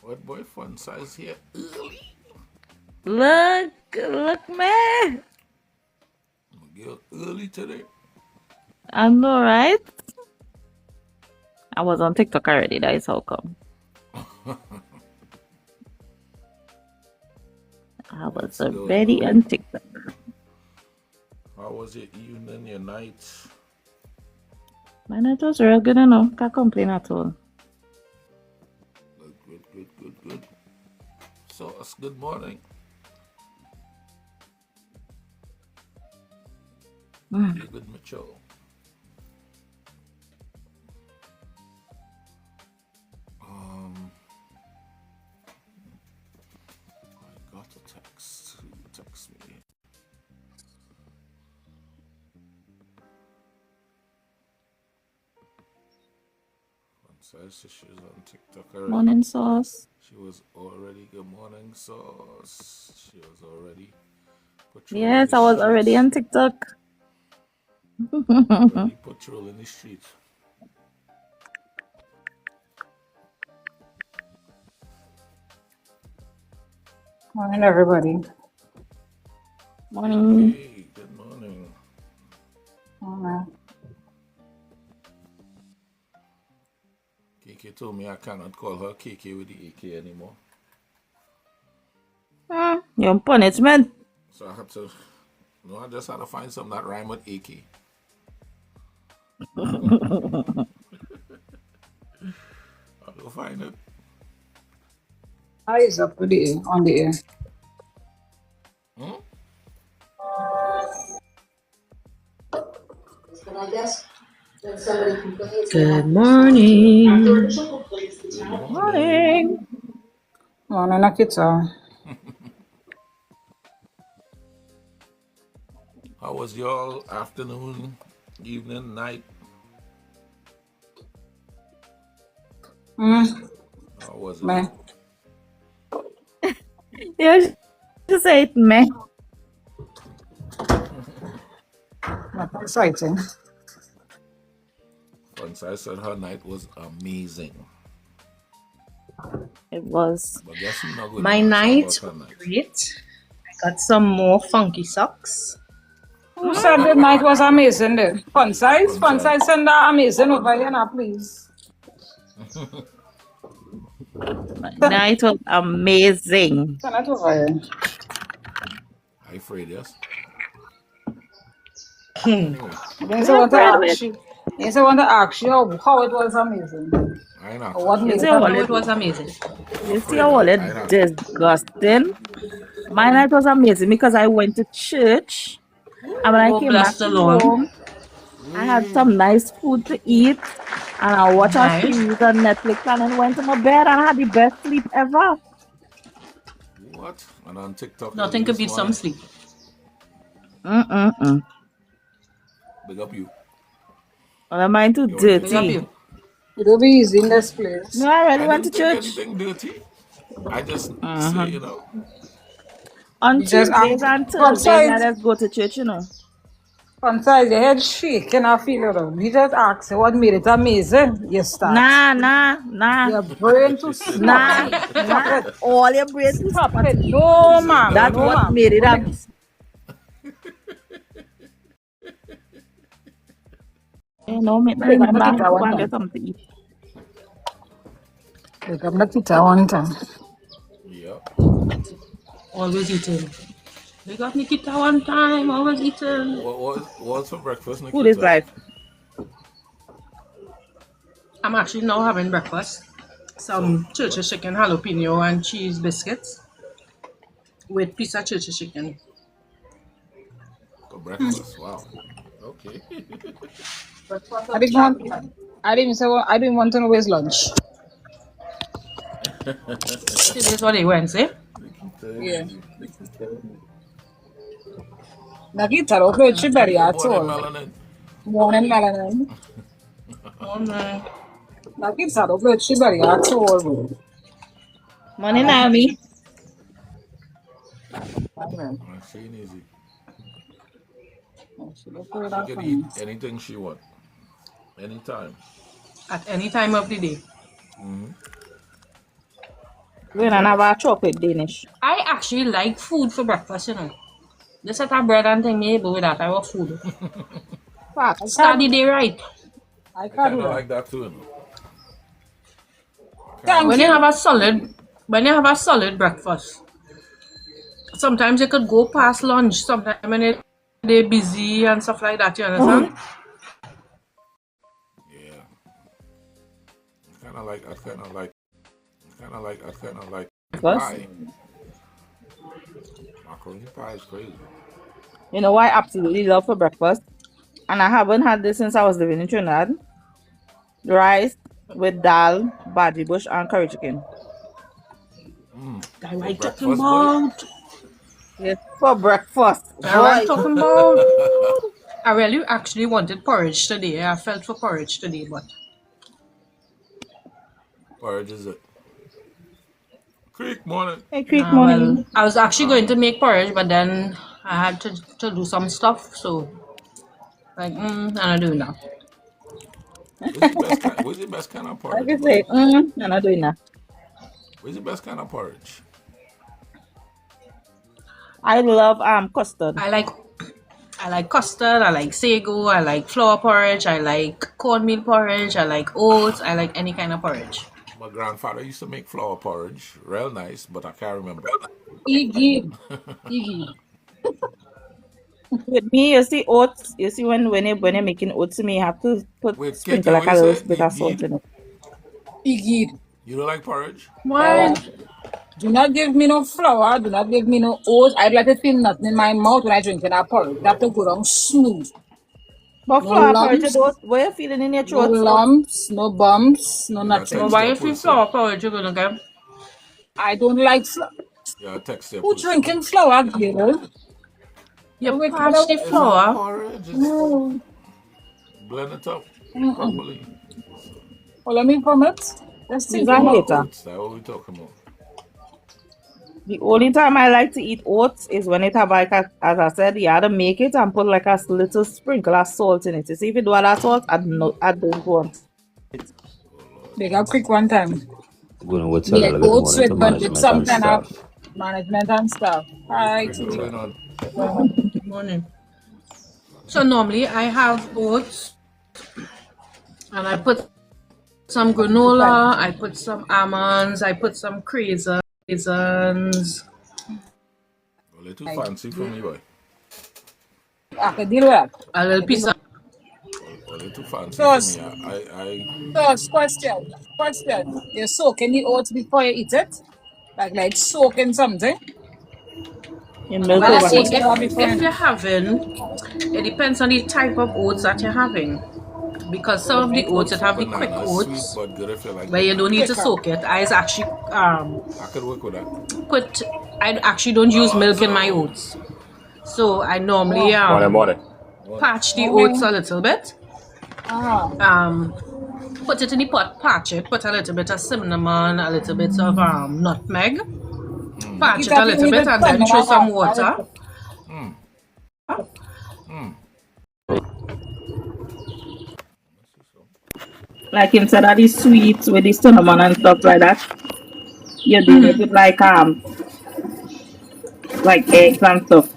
What boy fun size here early? Look, man. Girl, early today. I know, right? I was on TikTok already. That is how come. I was Let's go already now. on TikTok. How was your evening, your night? My night was real good enough. Can't complain at all. Good. So, it's good morning. David Mitchell. I got a text. Who text me? One says she was on TikTok already. Morning sauce. She was already good morning sauce. She was already patrolling Yes, the I was already streets. on TikTok. Already patrolling the streets. Morning, everybody. Morning. Hey, good morning. Morning. KK told me I cannot call her KK with the AK anymore. Your punishment. So I had to, I just had to find something that rhyme with AK. I'll go find it. How is up with the on the air? Good morning. Good morning. Morning. Morning, Akita. How was your afternoon, evening, night? How was it? Man, You should say it, me. not exciting. Fancy said her night was amazing. It was. But guess who's not going My to night answer about her was night? great. I got some more funky socks. Who said the night was amazing then? Fun size? Fun size send that amazing over here now, please. Night was amazing. Send it over here. I afraid, yes. You say want to ask you. You say want to ask you how it was amazing. I ain't not. Or what You made see it how Oh, amazing. it was amazing. You see how all it disgusting? My night was amazing because I went to church and when I Oh, came back bless the Lord. home, I had some nice food to eat and I watched a Nice. series on Netflix and then went to my bed and I had the best sleep ever. What? And on TikTok Nothing could beat some sleep. Big up you. Well, I'm mine too You went to Big up dirty. you. It'll be easy in this place. No, I already I went to didn't think church. anything dirty. I just say, On You just Tuesdays ask. and Fun Thursdays, I size. just go to church, you know. Fun size. Your head shaking. I feel it. You just ask what made it amazing. You start. Nah. Your brain to stop it. Stop it. All your brain to Stop spot it. it. No, ma'am. That's No, what ma'am. made it up. You know, make me come back go and get something to eat. Wake up Nakita one time. Yep. Always eating. We got Nikita one time, always eating. What's for breakfast, Nikita? Food is life. I'm actually now having breakfast. Some Church's chicken jalapeno and cheese biscuits with piece of Church's chicken. For breakfast, wow. Okay. I didn't want to know where's lunch. Today's what they Wednesday. Yeah. Nakita, okay, she better at Morning, all. Melanin. Morning, Melanin. Oh man. Nakita, okay, she better at all. Morning, Naomi. She ain't easy. She can eat anything she want. Anytime. At any time of the day. When I have a chocolate Danish. I actually like food for breakfast, you know. This set of bread and thing me able with that. I want food. Facts. Start the day right. I I can't kind do of that. like that too. You know. Thank When you you. have a solid breakfast, sometimes you could go past lunch. Sometimes when they're busy and stuff like that, you understand? Yeah. I kind of like Breakfast. pie. Macaroni pie is crazy. You know what I absolutely love for breakfast? And I haven't had this since I was living in Trinidad. Rice with dal, bhaji bush, and curry chicken. That's what I'm breakfast, talking boy? about. Yes, for breakfast. That's what I'm Boy. talking about. I really actually wanted porridge today. I felt for porridge today, but Porridge is it? Creek morning. Hey, Creek well, morning. I was actually going to make porridge, but then I had to do some stuff, so like, I'm not doing that. What's the best kind of Like porridge? you Boy? say, I'm not doing that. What's the best kind of porridge? I love custard. I like custard, I like sago, I like flour porridge, I like cornmeal porridge, I like oats, I like any kind of porridge. My grandfather used to make flour porridge, real nice, but I can't remember. Iggy. Iggy. With me, you see oats. You see when you're making oats, you have to Wait, sprinkle Keke, like what a you little say? bit of salt in it. Iggy. You don't like porridge? Why? Do not give me no flour. Do not give me no oats. I'd like to feel nothing in my mouth when I drink that porridge. That to go down smooth. But No flour porridge, you lumps. don't. What you feeling in your No throat? lumps. No bumps. No Yeah, nothing. Well, text why your you feel pussy. flour porridge you're gonna get? I don't like flour. Yeah, text your Who pussy. drinking flour, girl? You Wait, patch the no. It's flour. not porridge. No. Blend it up properly. Well, let me vomit. Let's see. These are hater. Oats, that's what we talking about. The only time I like to eat oats is when it have like as I said, you had to make it and put like a little sprinkle of salt in it. You see, if you do all that salt, I don't want. They got quick one time. Going with tell Yeah, a little bit more oats into with but with management some and kind of stuff. management and stuff. Alright. What's going on? Good morning. So normally I have oats and I put some granola, I put some almonds, I put some raisins, Well, they're too fancy for me, boy. I can deal with that. a little piece of Well, they're too fancy Sauce. for me. So, question. You soaking the oats before you eat it? Like soaking something? You milk Well, Well, over see, oats it. are before if you're having, it depends on the type of oats that you're having. Because some of the oats that have the quick Banana is sweet, oats, but good if you like where you don't banana. need to soak it, I actually I could work with that. I actually don't use milk in my oats. So I normally Morning. patch the oats a little bit. Ah, Put it in the pot, patch it, put a little bit of cinnamon, a little bit of nutmeg, patch it a little bit, and then throw some water. Like instead of the sweets with the cinnamon and stuff like that, you do it with like eggs and stuff.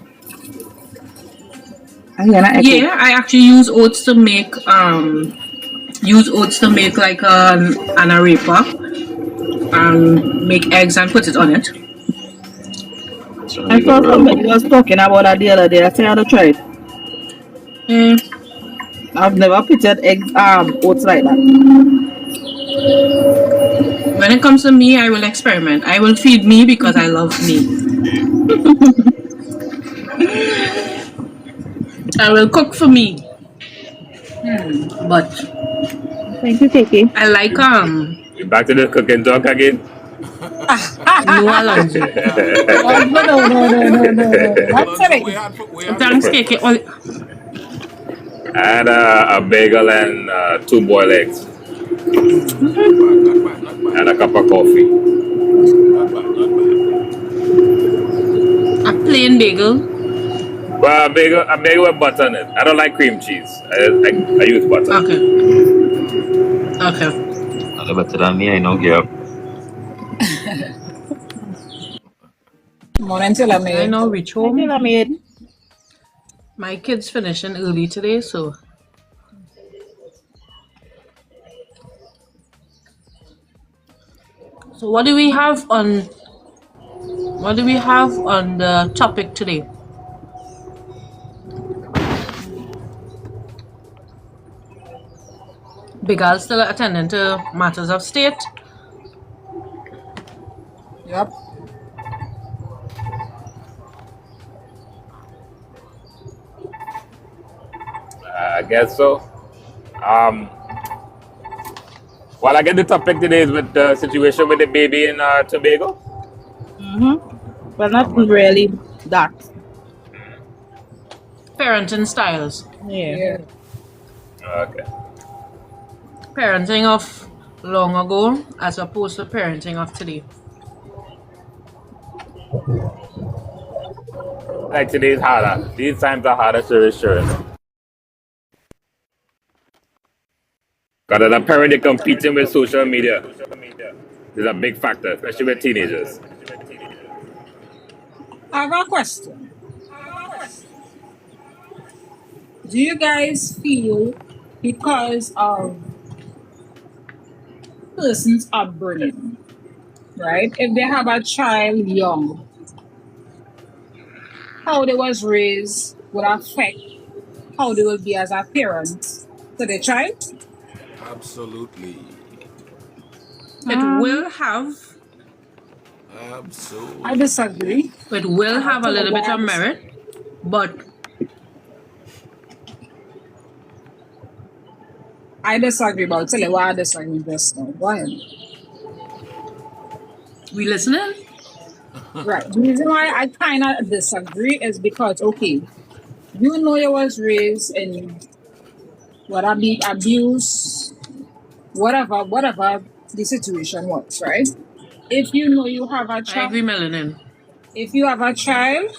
And then Yeah, I actually use oats to make like an arepa and make eggs and put it on it. I saw somebody was talking about that the other day. I said I had to try it. I've never pictured eggs oats like that. When it comes to me, I will experiment. I will feed me because I love me. I will cook for me. But Thank you, Kiki. I like You back to the cooking talk again? New Alonso. What's it? Thanks, Keke. I had a bagel and 2 boiled eggs and a cup of coffee. A plain bagel. Well, a bagel with butter in it. I don't like cream cheese. I use butter. Okay. A little better than me, I know, girl. Morning till I me. now reach I home. feel I made. My kids finishing early today, so what do we have on the topic today? Big Al still attending to matters of state. Yep. I guess so. Um, well, I guess the topic today is with the situation with the baby in Tobago. But not really that. Parenting styles. Yeah. Yeah. Okay. Parenting of long ago as opposed to parenting of today. Like today's harder. These times are harder, sure. Because as a parent, you're competing with social media. Is a big factor, especially with teenagers. I have a question. Do you guys feel because of person's upbringing, right? If they have a child young, how they was raised would affect how they will be as a parent to the child? Absolutely. It will have Absolutely. I disagree. it will have a tell you little bit why I of merit, but I disagree, but I'll tell you why I disagree just now. Go ahead. we listening? Right. The reason why I kind of disagree is because, okay, you know you was raised in whether be abuse, whatever the situation was, right? If you know you have a I child, agree, Melanin. if you have a child,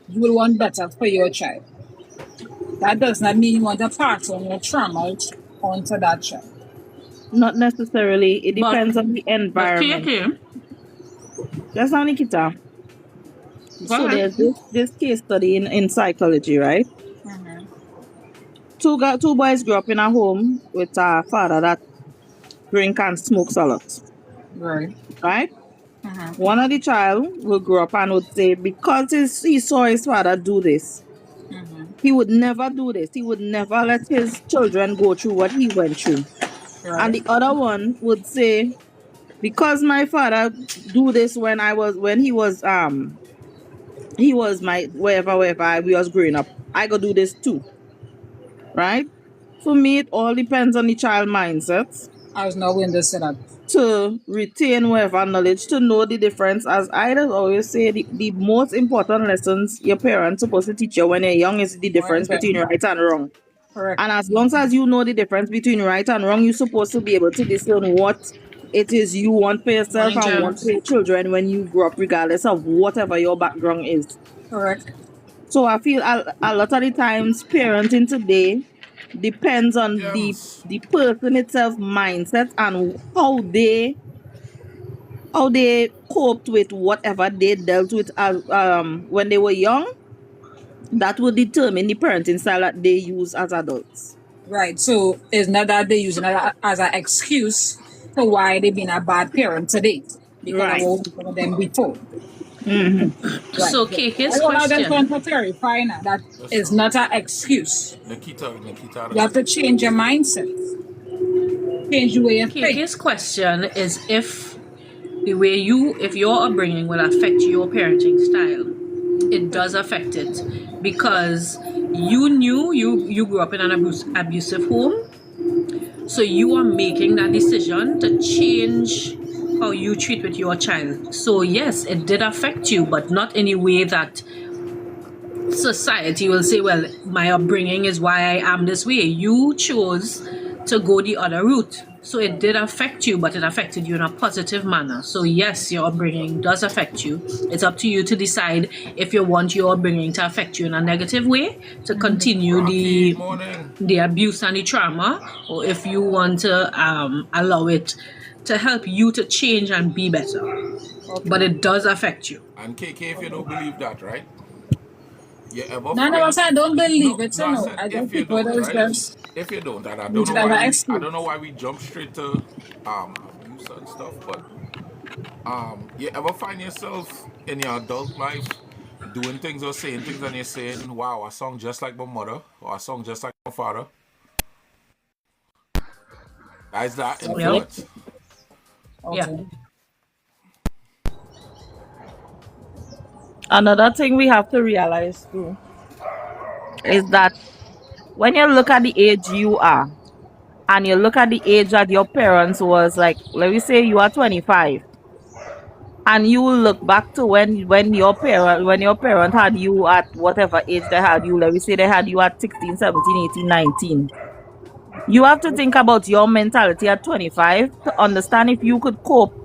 you will want better for your child. That does not mean you want to pass on your trauma onto that child. Not necessarily. It But- depends on the But environment. KK, That's not Nikita. So ahead. there's this case study in psychology, right? Two boys grew up in a home with a father that drink and smokes a lot, Right. right? One of the child will grow up and would say because he saw his father do this, he would never do this. He would never let his children go through what he went through. Right. And the other one would say, because my father do this when he was my wherever we was growing up, I go do this too. Right? For me, it all depends on the child mindset I was not going to say that. to retain whatever knowledge, to know the difference. As I always say, the most important lessons your parents supposed to teach you when you're young is the difference Okay. between right and wrong. Correct. And as long as you know the difference between right and wrong, you're supposed to be able to discern what it is you want for yourself Morning, and want James. for your children when you grow up, regardless of whatever your background is. Correct. So I feel a lot of the times parenting today depends on Yes. the person itself mindset and how they coped with whatever they dealt with as when they were young. That will determine the parenting style that they use as adults. Right. So it's not that they're using it as an excuse for why they've been a bad parent today. Because Right. I was one of them before. So KK's I just question. want to clarify now that is not an excuse. Nikita. You have to change your mindset. Change the way you think. KK's question is if your upbringing will affect your parenting style. It does affect it because you knew you grew up in an abusive home, so you are making that decision to change how you treat with your child. So yes, it did affect you, but not in a way that society will say, well, my upbringing is why I am this way. You chose to go the other route. So it did affect you, but it affected you in a positive manner. So yes, your upbringing does affect you. It's up to you to decide if you want your upbringing to affect you in a negative way, to continue Rocky, morning. the abuse and the trauma, or if you want to allow it to help you to change and be better. But it does affect you. And KK, if you don't believe that, right? You ever No, find- I don't believe it. no, So said I don't if you think it don't, is right? just. If you don't, and I Which don't know I why exclude. I don't know why we jump straight to abuse and stuff, but you ever find yourself in your adult life doing things or saying things and you're saying, wow, a song just like my mother or a song just like my father? That's that influence. Yeah. Okay. Another thing we have to realize too is that when you look at the age you are and you look at the age that your parents was, like, let me say you are 25, and you will look back to when your parent had you at whatever age they had you, let me say they had you at 16, 17, 18, 19. You have to think about your mentality at 25 to understand if you could cope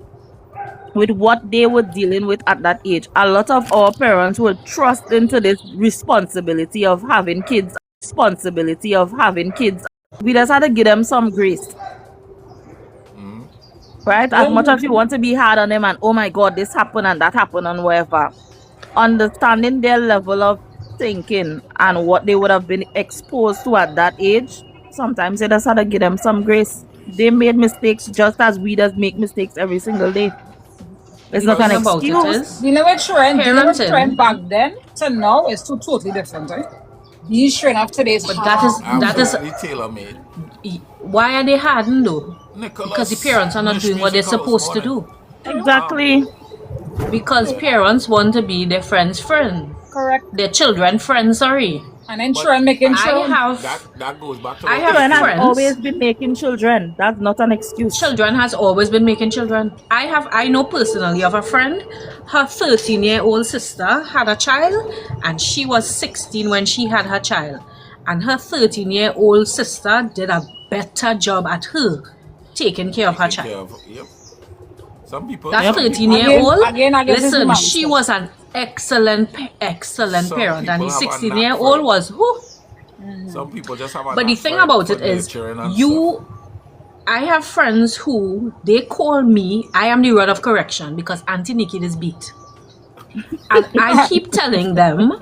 with what they were dealing with at that age. A lot of our parents will trust into this responsibility of having kids. We just had to give them some grace. Right? As much as you want to be hard on them and, oh my God, this happened and that happened and whatever. Understanding their level of thinking and what they would have been exposed to at that age, sometimes you just had to give them some grace. They made mistakes just as we does make mistakes every single day. It's not an Thing about excuse. it is, Dealing with Parenting. trend back then to now is totally different, right? These trend of today's but that is Absolutely tailor-made. why are they hardened though? Nicholas, Because the parents are not doing what they're Nicholas supposed to morning. do. Exactly. Because parents want to be their friend's friend, correct. their children's friend. Sorry, And then trend making I sure. have That goes back to I what have we Children said. have friends. always been making children. That's not an excuse. children has always been making children. I know personally of a friend. Her 13-year-old sister had a child, and she was 16 when she had her child. And her 13-year-old sister did a better job at her taking care of her Taking care child. of- yep. Some people. That Yep. 13-year-old, Again, I guess it's listen, the she mindset. was an excellent Some parent, and the people have a knack 16-year-old for it. was who? Some people just have a But the knack thing for about for it is, nurturing and stuff. I have friends who they call me, I am the rod of correction because Auntie Nikki is beat. And I keep telling them,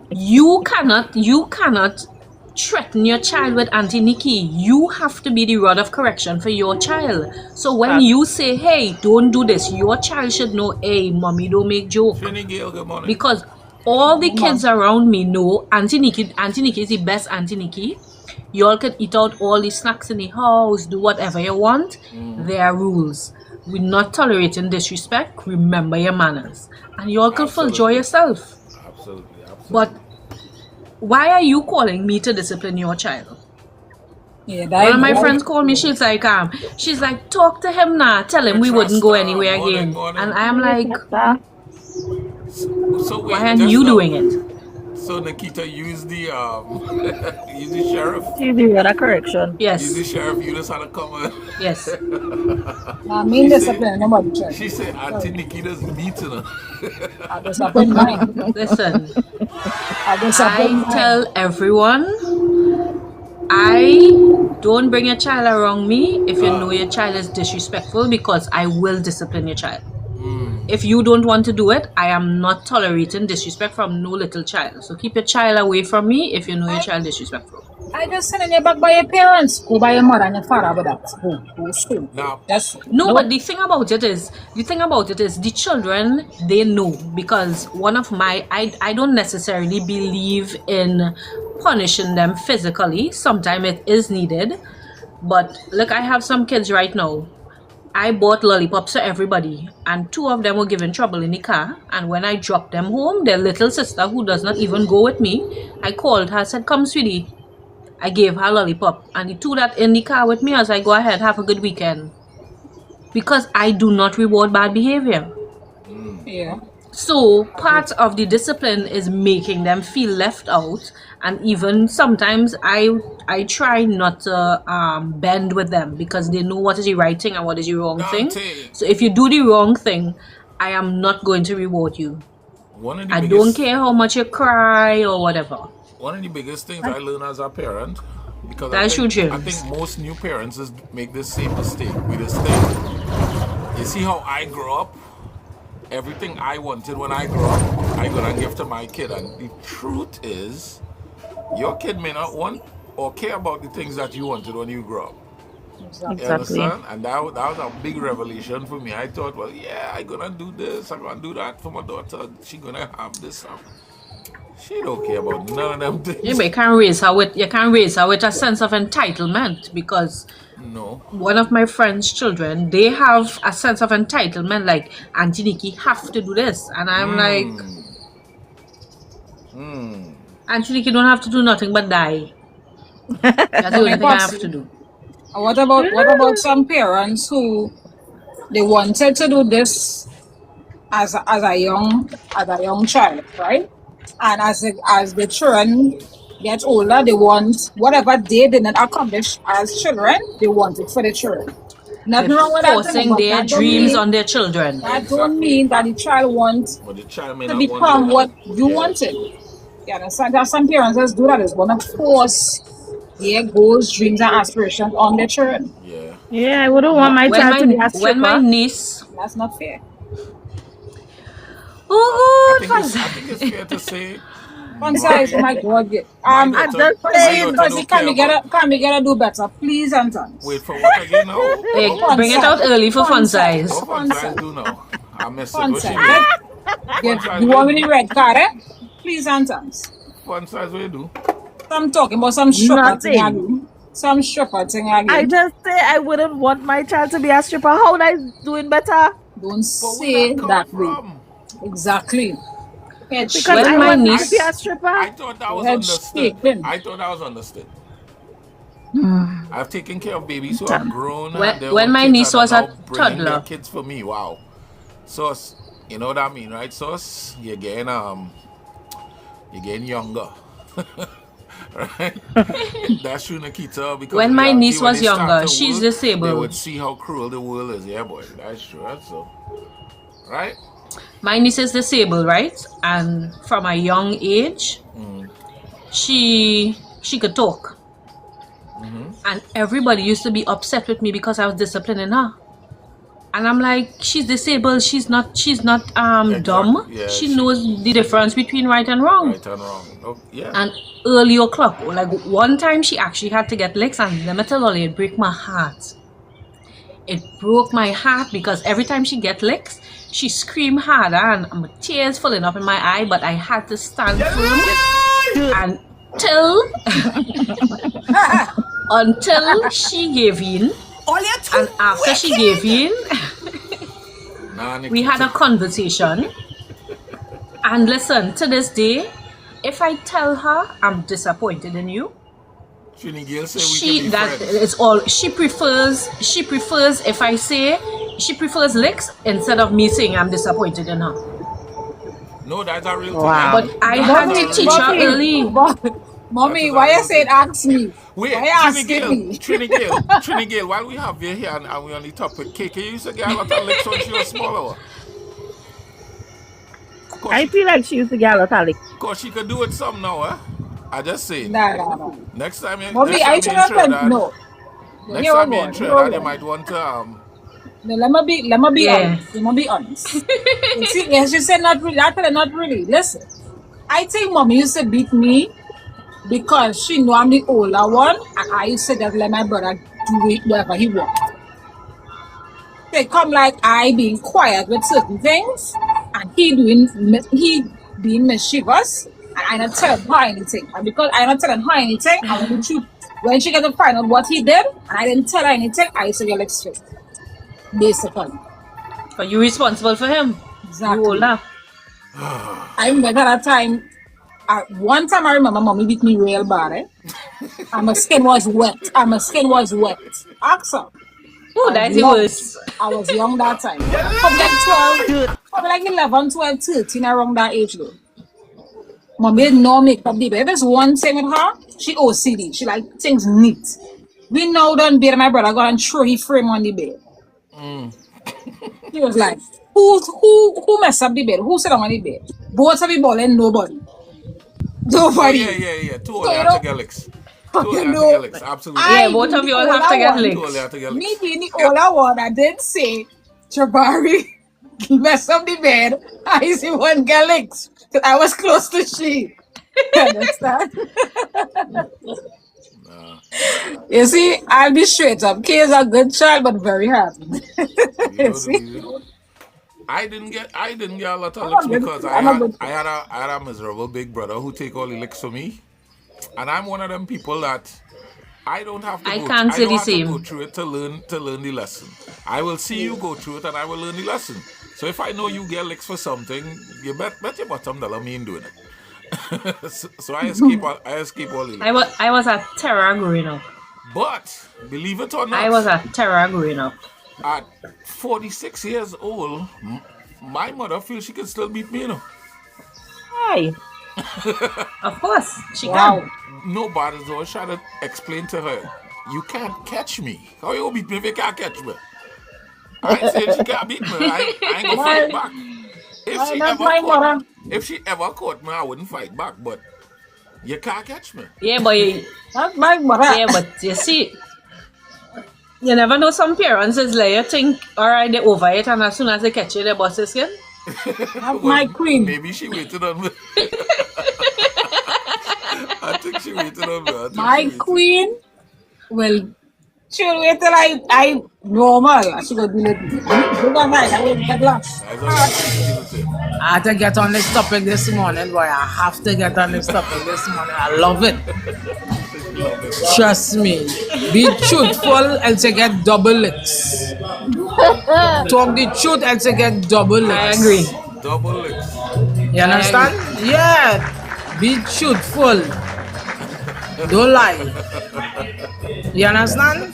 you cannot threaten your child with Auntie Nikki. You have to be the rod of correction for your child. So when you say, hey, don't do this, your child should know, hey, mommy, don't make joke. Trini Gale, good morning. Because all the kids around me know Auntie Nikki is the best Auntie Nikki. You all can eat out all the snacks in the house, do whatever you want. There are rules. We're not tolerating disrespect. Remember your manners. And you all can enjoy Absolutely. yourself. Absolutely. But why are you calling me to discipline your child? Yeah, One of my friends called me, she's like, talk to him now. Tell him we wouldn't go anywhere again. Morning. And I'm like, So wait, why aren't just you now- doing it? So Nikita used the use the sheriff. She's the rod of correction. Use the Yes, sheriff. You just had to come and yes. I mean discipline, nobody check. she said Auntie Nikita's beating her. I discipline mine. Listen, I discipline I mine. tell everyone, I don't bring your child around me if you know your child is disrespectful, because I will discipline your child. If you don't want to do it, I am not tolerating disrespect from no little child. So keep your child away from me if you know your child disrespectful. I just sending you back by your parents. Go by your mother and your father with that. Go school. Now, That's No, but the thing about it is the children, they know, because one of my, I don't necessarily believe in punishing them physically. Sometimes it is needed. But look, I have some kids right now. I bought lollipops for everybody, and 2 of them were given trouble in the car. And when I dropped them home, their little sister, who does not even go with me, I called her, said, come sweetie. I gave her a lollipop, and he threw that in the car with me. I was like, go ahead, have a good weekend. Because I do not reward bad behavior. yeah. So part of the discipline is making them feel left out, and even sometimes I try not to bend with them, because they know what is the right thing and what is the wrong thing. Dante. So if you do the wrong thing, I am not going to reward you. one of the I biggest, don't care how much you cry or whatever. One of the biggest things I learned as a parent Because That's true, I James. think most new parents make this same mistake with this thing. You see how I grew up? Everything I wanted when I grew up, I gonna give to my kid. And the truth is, your kid may not want or care about the things that you wanted when you grew up. You Exactly. understand? And that was a big revelation for me. I thought, well, yeah, I gonna do this, I'm gonna do that for my daughter. She gonna have this. She don't care about none of them Yeah, things. but you can't raise her with a sense of entitlement, because No. one of my friend's children, they have a sense of entitlement, like Auntie Nikki have to do this, and I'm like, Auntie Nikki don't have to do nothing but die. That's the only thing I have to do. What about some parents who they wanted to do this as a young child, right? And as the children get older, they want whatever they didn't accomplish as children, they want it for the children. Nothing wrong with They're that, forcing but their that don't dreams mean on their children. that don't mean that the child wants But the child may to not become want what you wanted. You understand? There are some parents that do that. Is want to force their goals, dreams, and aspirations on their children. Yeah. Yeah, I wouldn't want my When child to be a my stripper. niece, That's not fair. oh, I think it's fair to say. One size, oh my God. I'm just saying. Percy, can we get a do better, please, Antons? Wait for what again now? hey, bring it out early for fun size. What fun size do now? I missed it. Fun What she size. do? You want me the red card, eh? Please, Antons. Fun size what you do? I'm talking about some stripper thing Nothing. again. Some stripper thing again. I just say I wouldn't want my child to be a stripper. How would I doing better? Don't But say where that come way. from? Exactly. Head Because When I shaking. my want niece- to be a stripper. I thought that was Head understood. shaking. I thought that was understood. I've taken care of babies who have grown. When- and their when own my kids niece and was are a now bringing their toddler. kids for me. Wow. So you know what I mean, right? So you're getting younger. Right? That's true, Nikita. Because When in my reality, niece when was they start younger, to she's work, disabled. They would see how cruel the world is. Yeah, boy. That's true. That's so. Right? My niece is disabled, right? And from a young age, she could talk. And everybody used to be upset with me because I was disciplining her. And I'm like, she's disabled, she's not dumb. Yeah, she she- knows the difference between right and wrong. Right and wrong. Oh, yeah. And early o'clock, like one time she actually had to get licks, and let me tell you, it broke my heart. It broke my heart because every time she get licks, she scream harder and tears falling up in my eye, but I had to stand firm until she gave in. And after she gave in, Nah, we had a Nikita. conversation. And listen, to this day, if I tell her I'm disappointed in you, Trini Gale said we can be friends. it's all she prefers if I say she prefers licks instead of me saying I'm disappointed in her. No, that's a real Wow. thing. But I That's had a to real teach thing. her early. Mommy, That is why a you real said thing. ask me? Wait, Why you asking me? Trini Gale, while we have you here and we on the topic, KK used to get a lot of licks when she was smaller. I feel like she used to get a lot of lick. Cause she could do it some now, eh? I just say. No. Next time you Mommy, next I time you're in should have Trinidad, no. next Here we time you're go, in here we Trinidad, you go. might want to No, let me be Yeah. honest. Let me be honest. You see, yes, you said not really. I tell her not really. Listen, I think mommy used to beat me because she know I'm the older one, and I used to just let my brother do it whatever he want. They come like I being quiet with certain things, and he being mischievous, and I not telling her anything. And because I not telling her anything, I want the truth. When she get to find out what he did, and I didn't tell her anything, I used to get like straight. Basically. But you're responsible for him. Exactly. You older. I remember that time. One time I remember mommy beat me real bad. And my skin was wet. Ask her. Oh, that's the young. worst. I was young that time. Probably like 11, 12, 13 around that age though. Mommy didn't know makeup baby. If there's one thing with her, she OCD. She like things neat. We now done bed, my brother got and throw his frame on the bed. He was like, who messed up the bed? Who sat on the bed? Both of the ball and nobody. Oh, Nobody. yeah. Two So, of you them know- to get licks. Totally You have to know, get licks. Absolutely. Yeah, I both being of the you all have to older get one. licked. Totally have to get Me licks. being the older one, I did say, Jabari, mess up the bed. I see one get licked. 'Cause I was close to she. You understand? Nah. You see, I'll be straight up. Kay is a good child, but very happy. You You know see? I didn't get a lot of I'm licks a good because I'm a good I had a miserable big brother who take all the licks for me. And I'm one of them people that I don't have to I go can't I say don't the have to go same. through it to learn the lesson. I will see you go through it and I will learn the lesson. So if I know you get licks for something, you bet your bottom dollar me in doing it. So I escape all the licks. I was a terror growing up. But believe it or I not, was a terror growing up. at 46 years old, my mother feels she can still beat me, you know. Hi. Of course, she wow. can. Nobody's always trying to explain to her, you can't catch me. How you gonna beat me if you can't catch me? I ain't saying she can't beat me. I ain't gonna fight My, back. that's my mother. If she ever caught me, I wouldn't fight back. But you can't catch me. Yeah, but That's my mother. you see, you never know. Some parents is like you think, all right, they over it, and as soon as they catch you, they bust your skin. That's my queen. Maybe she waited on me. I think she waited on me. My queen will she'll wait till I normal. She go do it. Do that night. I will get lost. That's all I feel to say. I had to get on this topic this morning, boy. I have to get on this topic this morning. I love it. Love it. Trust me. Be truthful and to get double licks. Talk the truth and to get double licks. I agree. Double licks. You understand? Yeah. Be truthful. Don't lie. You understand?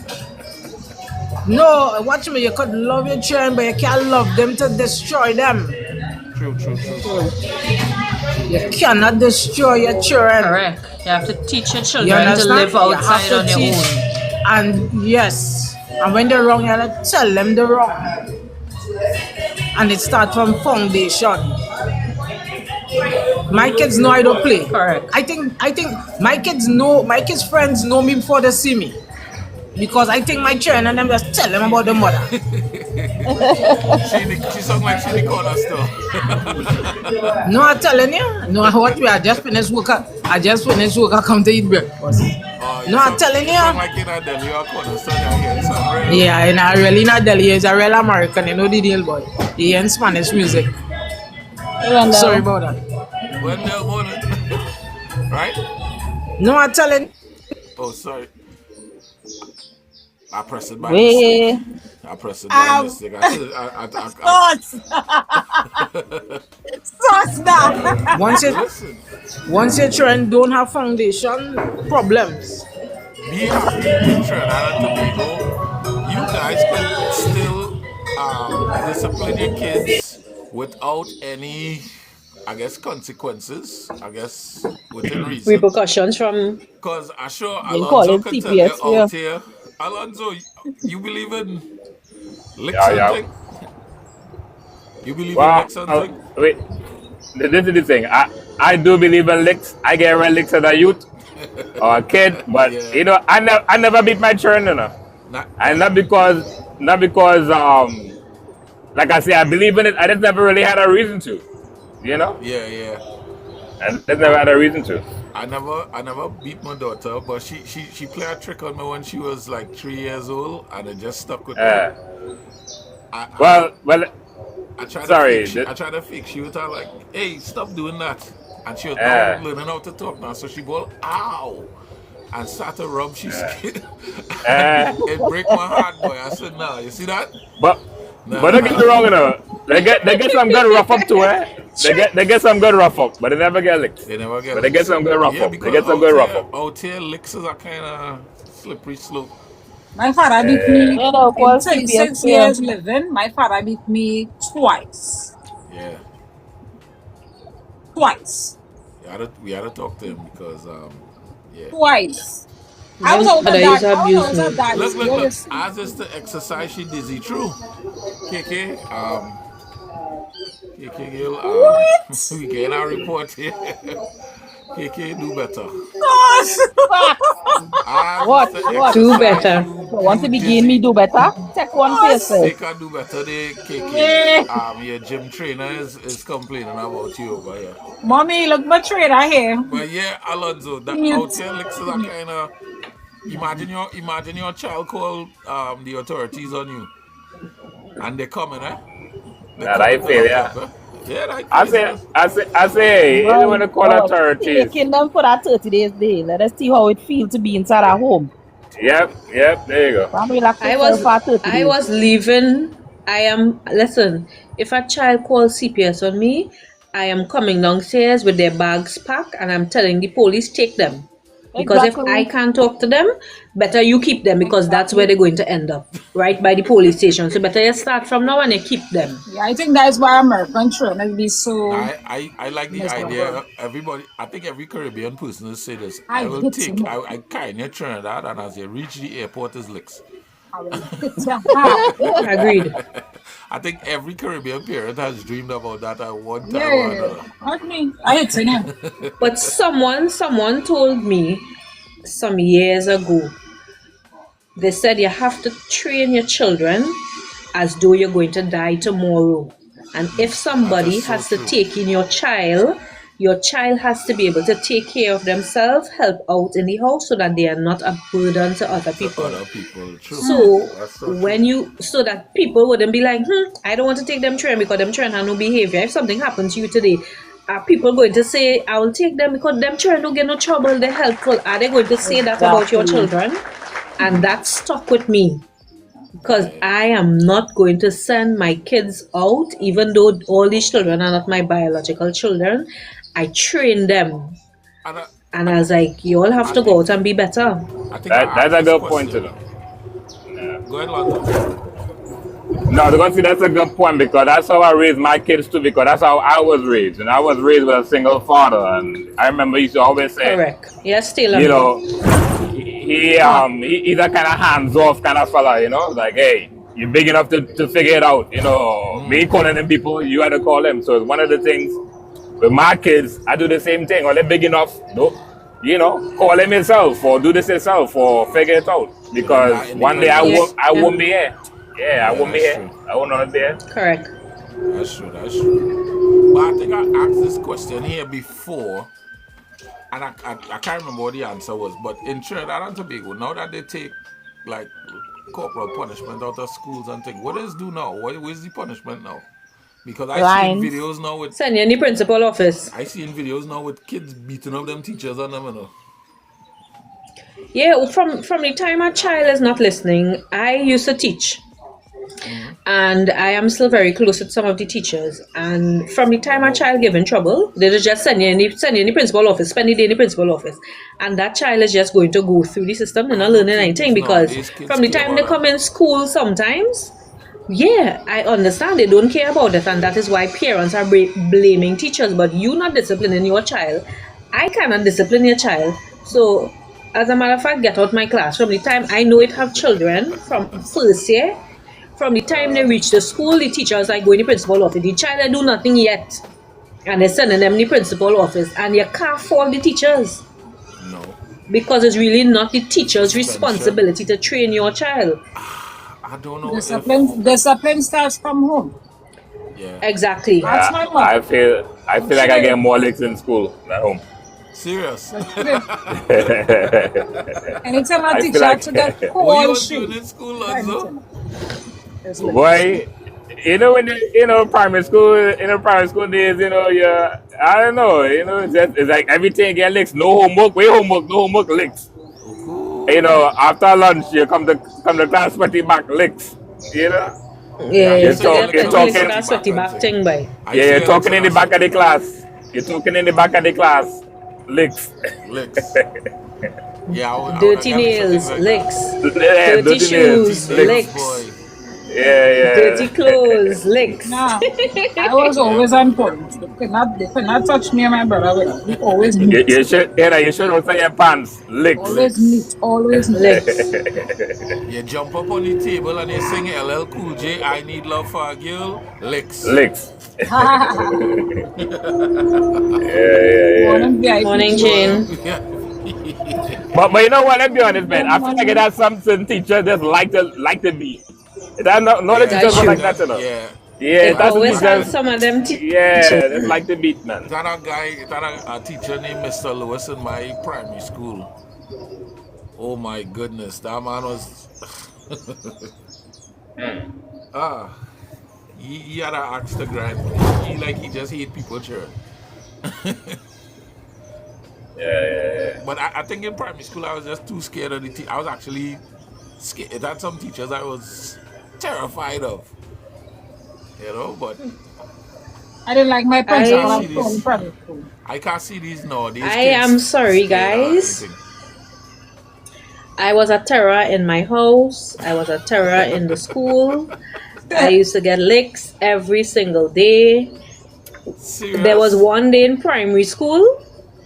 No, watch me. You could love your children, but you can't love them to destroy them. True. You cannot destroy your children. Correct. You have to teach your You children to understand? live You have outside to on their teach. own. And yes, and when they're wrong, you have to tell them they're wrong. And it starts from foundation. My kids know I don't play. Correct. I think my kids friends know me before they see me. Because I think my children and them just tell them about the mother. She sound like she the corner store. No, I'm telling you. No, what we are just finished work. I just finished work. I come to eat breakfast. No, I'm telling you. Sound like in a Delhi or corner store. I hear some real. Yeah, and I really not Delhi. He's a real American. You know the deal, boy. He in Spanish music. Sorry about that. When they're morning. Right? No, I'm telling. Oh, sorry. I pressed it by Wait. mistake. I pressed it by mistake. Sauce. Sauce now. Listen. Once your children don't have foundation, problems. Be happy in Trinidad and Tobago. You guys can still discipline your kids without any, I guess, consequences. I guess within reason. Repercussions from Because I'm sure They call Alonzo it can tell you CPS, out here. Alonzo, you believe in lick Yeah. something? You believe in Well, lick something? wait. This is the thing. I do believe in licks. I get red licks as a youth or a kid, but Yeah. you know, I never beat my children, you know. Not, And not because like I say, I believe in it. I just never really had a reason to, you know. yeah. And just never had a reason to. I never beat my daughter, but she played a trick on me when she was like 3 years old, and it just stuck with me. I, Well, I tried sorry, to fix, I tried to fix. She was like, "Hey, stop doing that," and she was Yeah. now learning how to talk now. So she go, "Ow," and start to rub. She's skin. It break my heart, boy. I said, "No, you see that?" but don't get me wrong, you know. They get some good rough up to it. They get some good rough up, but they never get licked. They never get. But they get some good rough Yeah, up. They because get some good rough up. out here, licks is a kind of slippery slope. My father beat me You know, in call 36 CPS, years living. My father beat me twice. Yeah. Twice. We had to talk to him because yeah. Twice. I was My out of mother that. used to I abuse was out of me. that. Look. As is the exercise she dizzy true. KK, KK girl, we getting our report here. KK, do better. What? What? Do better. So want to begin me do better? Take one face They first. can do better. They KK. Your gym trainer is complaining about you over here. Mommy, look my trainer here. But yeah, Alonzo, that Mute. out here looks like kind of. Imagine your child call the authorities on you, and they coming, eh? They That I coming to feel, lock yeah. up, eh? Yeah, that I say, you don't want to call Well, authorities. taking them for that 30 days day. Let us see how it feels to be inside our home. Yep, there you go. I'm relaxed I for 30 days. I was leaving. Listen, if a child calls CPS on me, I am coming downstairs with their bags packed and I'm telling the police take them. Because if Exactly. I can't talk to them, better you keep them because that's where they're going to end up, right by the police station. So better you start from now and you keep them. Yeah, I think that's why American trainers be so. I like the Yes, idea. Everybody, I think every Caribbean person will say this. I I will hit take, him. I carry near Trinidad, and as you reach the airport, is licks. I will hit your heart. Agreed. I think every Caribbean parent has dreamed about that at one time or Yeah, another. hurt me. I hit him. But someone told me some years ago, they said you have to train your children as though you're going to die tomorrow. And if somebody That is so has to true. take in your child has to be able to take care of themselves, help out in the house so that they are not a burden to other people. Other people, true. So That's so when you so that people wouldn't be like, I don't want to take them train because them train have no behavior. If something happens to you today, are people going to say, I will take them because them train don't get no trouble, they're helpful? Are they going to say that about your Exactly. children? And that stuck with me. Because I am not going to send my kids out, even though all these children are not my biological children. I train them. And And I was like, you all have to go out and be better. I think That's a good point to know. Go ahead, Lonzo. No, because see, that's a good point because that's how I raised my kids too. Because that's how I was raised, and I was raised with a single father. And I remember he used to always say, Correct. Yes, still. you know, he's a kind of hands-off kind of fella. You know, like, hey, you're big enough to figure it out. You know, me calling them people, you had to call them. So it's one of the things with my kids. I do the same thing. Or they're big enough, you know, call them yourself or do this yourself or figure it out. Because one day I won't be here. Yeah, I won't be that's here. true. I won't not be here. Correct. That's true. That's true. But I think I asked this question here before, and I can't remember what the answer was. But in Trinidad and Tobago, now that they take like corporal punishment out of schools and things, what does do now? Where's the punishment now? Because I Lines. see videos now with Send you in the principal office. I see in videos now with kids beating up them teachers and them, you know. Yeah, from the time a child is not listening, I used to teach. And I am still very close with some of the teachers. And from the time a child give in trouble, they just send you in the principal office, spend the day in the principal office. And that child is just going to go through the system and not learning anything because Nowadays, kids from the care time they about come in school sometimes, yeah, I understand they don't care about it. And that is why parents are blaming teachers. But you not disciplining your child. I cannot discipline your child. So, as a matter of fact, get out my class. From the time I know it have children from first year, from the time they reach the school, the teachers are going to the principal office. The child they do nothing yet. And they're sending them to the principal office. And you can't fault the teachers. No. Because it's really not the teacher's responsibility to train your child. I don't know Discipline starts from home. yeah. Exactly. That's my mother. I feel like I get more licks in school than home. Serious. Anytime I I teach feel her like- to get What you call was doing she. in school, Lonzo? Boy, you know when primary school days, I don't know, it's like everything get licks. No homework, no homework licks. After lunch you come to class sweaty back licks. Yeah, You're so talking- they're you're talking talking- that sweaty back thing by. You're talking in the back of the class. You're talking in the back of the class. Licks. Licks. Yeah, Dirty nails, licks. Yeah, Dirty shoes, nails, licks. Boy. Dirty clothes, licks. Nah, I was always on point. They could not touch me and my brother with it. We always neat. You should also your pants licks. Always neat. Always neat. Licks. You jump up on the table and you sing LL Cool J, I Need Love for a Girl, licks. Licks. Morning, VIP. Morning, Jane. Yeah. But you know what? Let's be honest, man. I feel like it has some certain teachers just like the beat. That not the Yeah, teachers were like that's- that, you know. Yeah. Yeah, They that's the always have teachers. some of them. Yeah, just like the beat, man. That a guy, a teacher named Mr. Lewis in my primary school. Oh my goodness, that man was. He had an axe to grind. He just hate people, sure. Yeah. But I think in primary school I was just too scared of the teacher. I was actually scared. It had some teachers I was terrified of. You know, but I didn't like my principal I- at home primary school. I can't see these nowadays. I kids am sorry, scared of guys. anything. I was a terror in my house. I was a terror in the school. I used to get licks every single day. Serious? There was one day in primary school.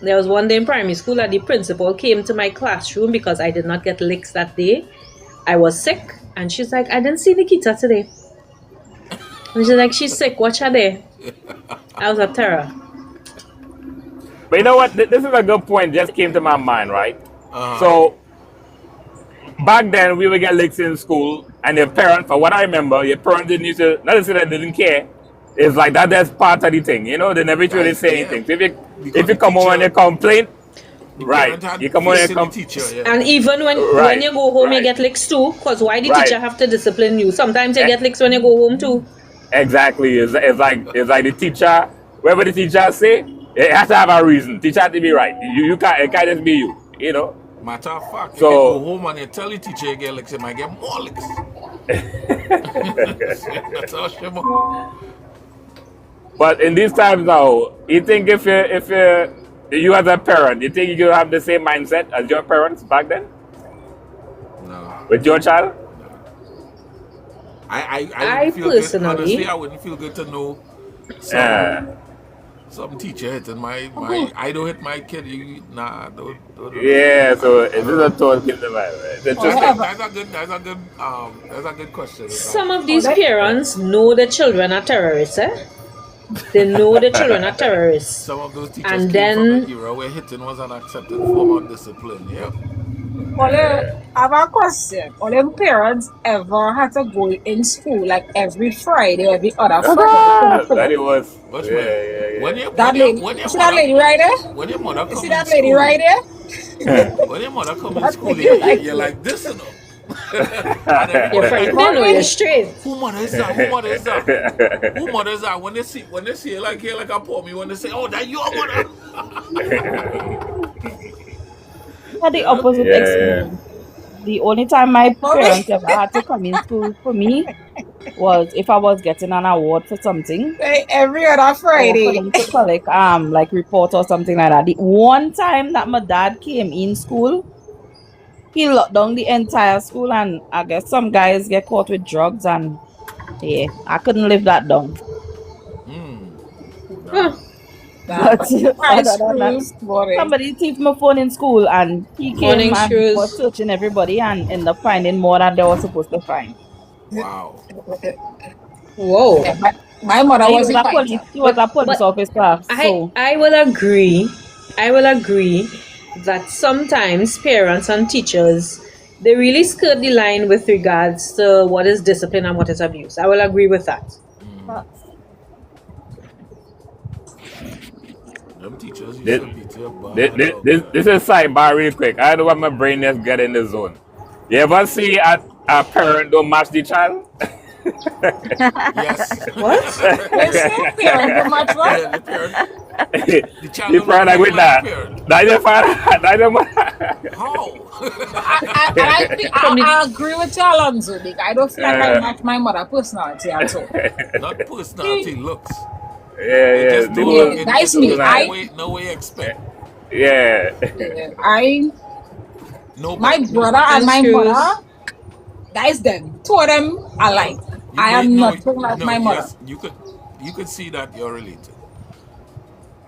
That the principal came to my classroom because I did not get licks that day. I was sick, and she's like, I didn't see Nikita today. And she's like, she's sick. Watch her there. I was a terror. But you know what? This is a good point. Just came to my mind, right? So back then we would get licks in school, and your parents, for what I remember, your parents didn't used to, not to say that they didn't care. It's like that's part of the thing, you know. They never really Right, say yeah. anything. So Because if you the come home and you teacher- complain, The right? parent had You come home and faith you in the come. teacher, yeah. And even when Right, you go home, you right. get licks too. Because why the Right. teacher have to discipline you? Sometimes you Eh. get licks when you go home too. Exactly. It's like the teacher. Whatever the teacher say, it has to have a reason. Teacher has to be right. You can't. It can't just be you. You know. Matter of fact, if So- you go home and you tell the teacher you get licks, you might get more licks. That's how she But in these times now, you think if you as a parent, you think you have the same mindset as your parents back then No. with your child? I I wouldn't feel good. personally- Honestly, I wouldn't feel good to know Yeah. some teacher hitting my I don't hit my kid. Don't. Yeah. So it is a thought in the mind. It's interesting. That's a good question. Some of these parents know the children are terrorists, eh? They know the children are terrorists. Some of those teachers And came from then- an era where hitting was an accepted form of discipline. Yeah. I have a question. All them parents ever had to go in school like every Friday, every other Friday? That it was. Watch Yeah, me. yeah. When you That lady, when your you see that mother- lady right there? when your mother You come see in that lady school, right there? When your mother come in That's school, what you're, you like. you're like this, you know. You're And frightened or you're straight. who mother is that? Who mother is that? Who mother is that? When they see it like here, like I pour me, when they say, "Oh, that your mother." Had the opposite Yeah. experience. The only time my parents ever had to come in school for me was if I was getting an award for something. Hey, every other Or for Friday. them to collect like report or something like that. The one time that my dad came in school, he locked down the entire school, and I guess some guys get caught with drugs, and yeah, I couldn't live that down. Huh. But High other than that, school, boy. somebody thieved my phone in school, and he came Morning and shoes. was searching everybody and ended up finding more than they were supposed to find. Wow. Whoa. My mother He was was a a police, he was a police officer, so I will agree that sometimes parents and teachers, they really skirt the line with regards to what is discipline and what is abuse. I will agree with that. Them teachers used This- to beat you bad. This is sidebar real quick. I don't want my brain just get in the zone. You ever see a parent don't match the child? Yes. What? Yes, sir, parent, how much what? Yeah, the parent. child You don't parent like look with like that. my parent. That your father. That your mother. How? I agree with you, Alonzo. Like, I don't feel like I Yeah. match my mother personality at all. Not personality, looks. Yeah. Just do Yeah, it. that's It- me. No way expect. Yeah. No. My brother and my That's true. mother, that is them. Two of them alike. I am nothing like my mother. Yes, you could see that you're related.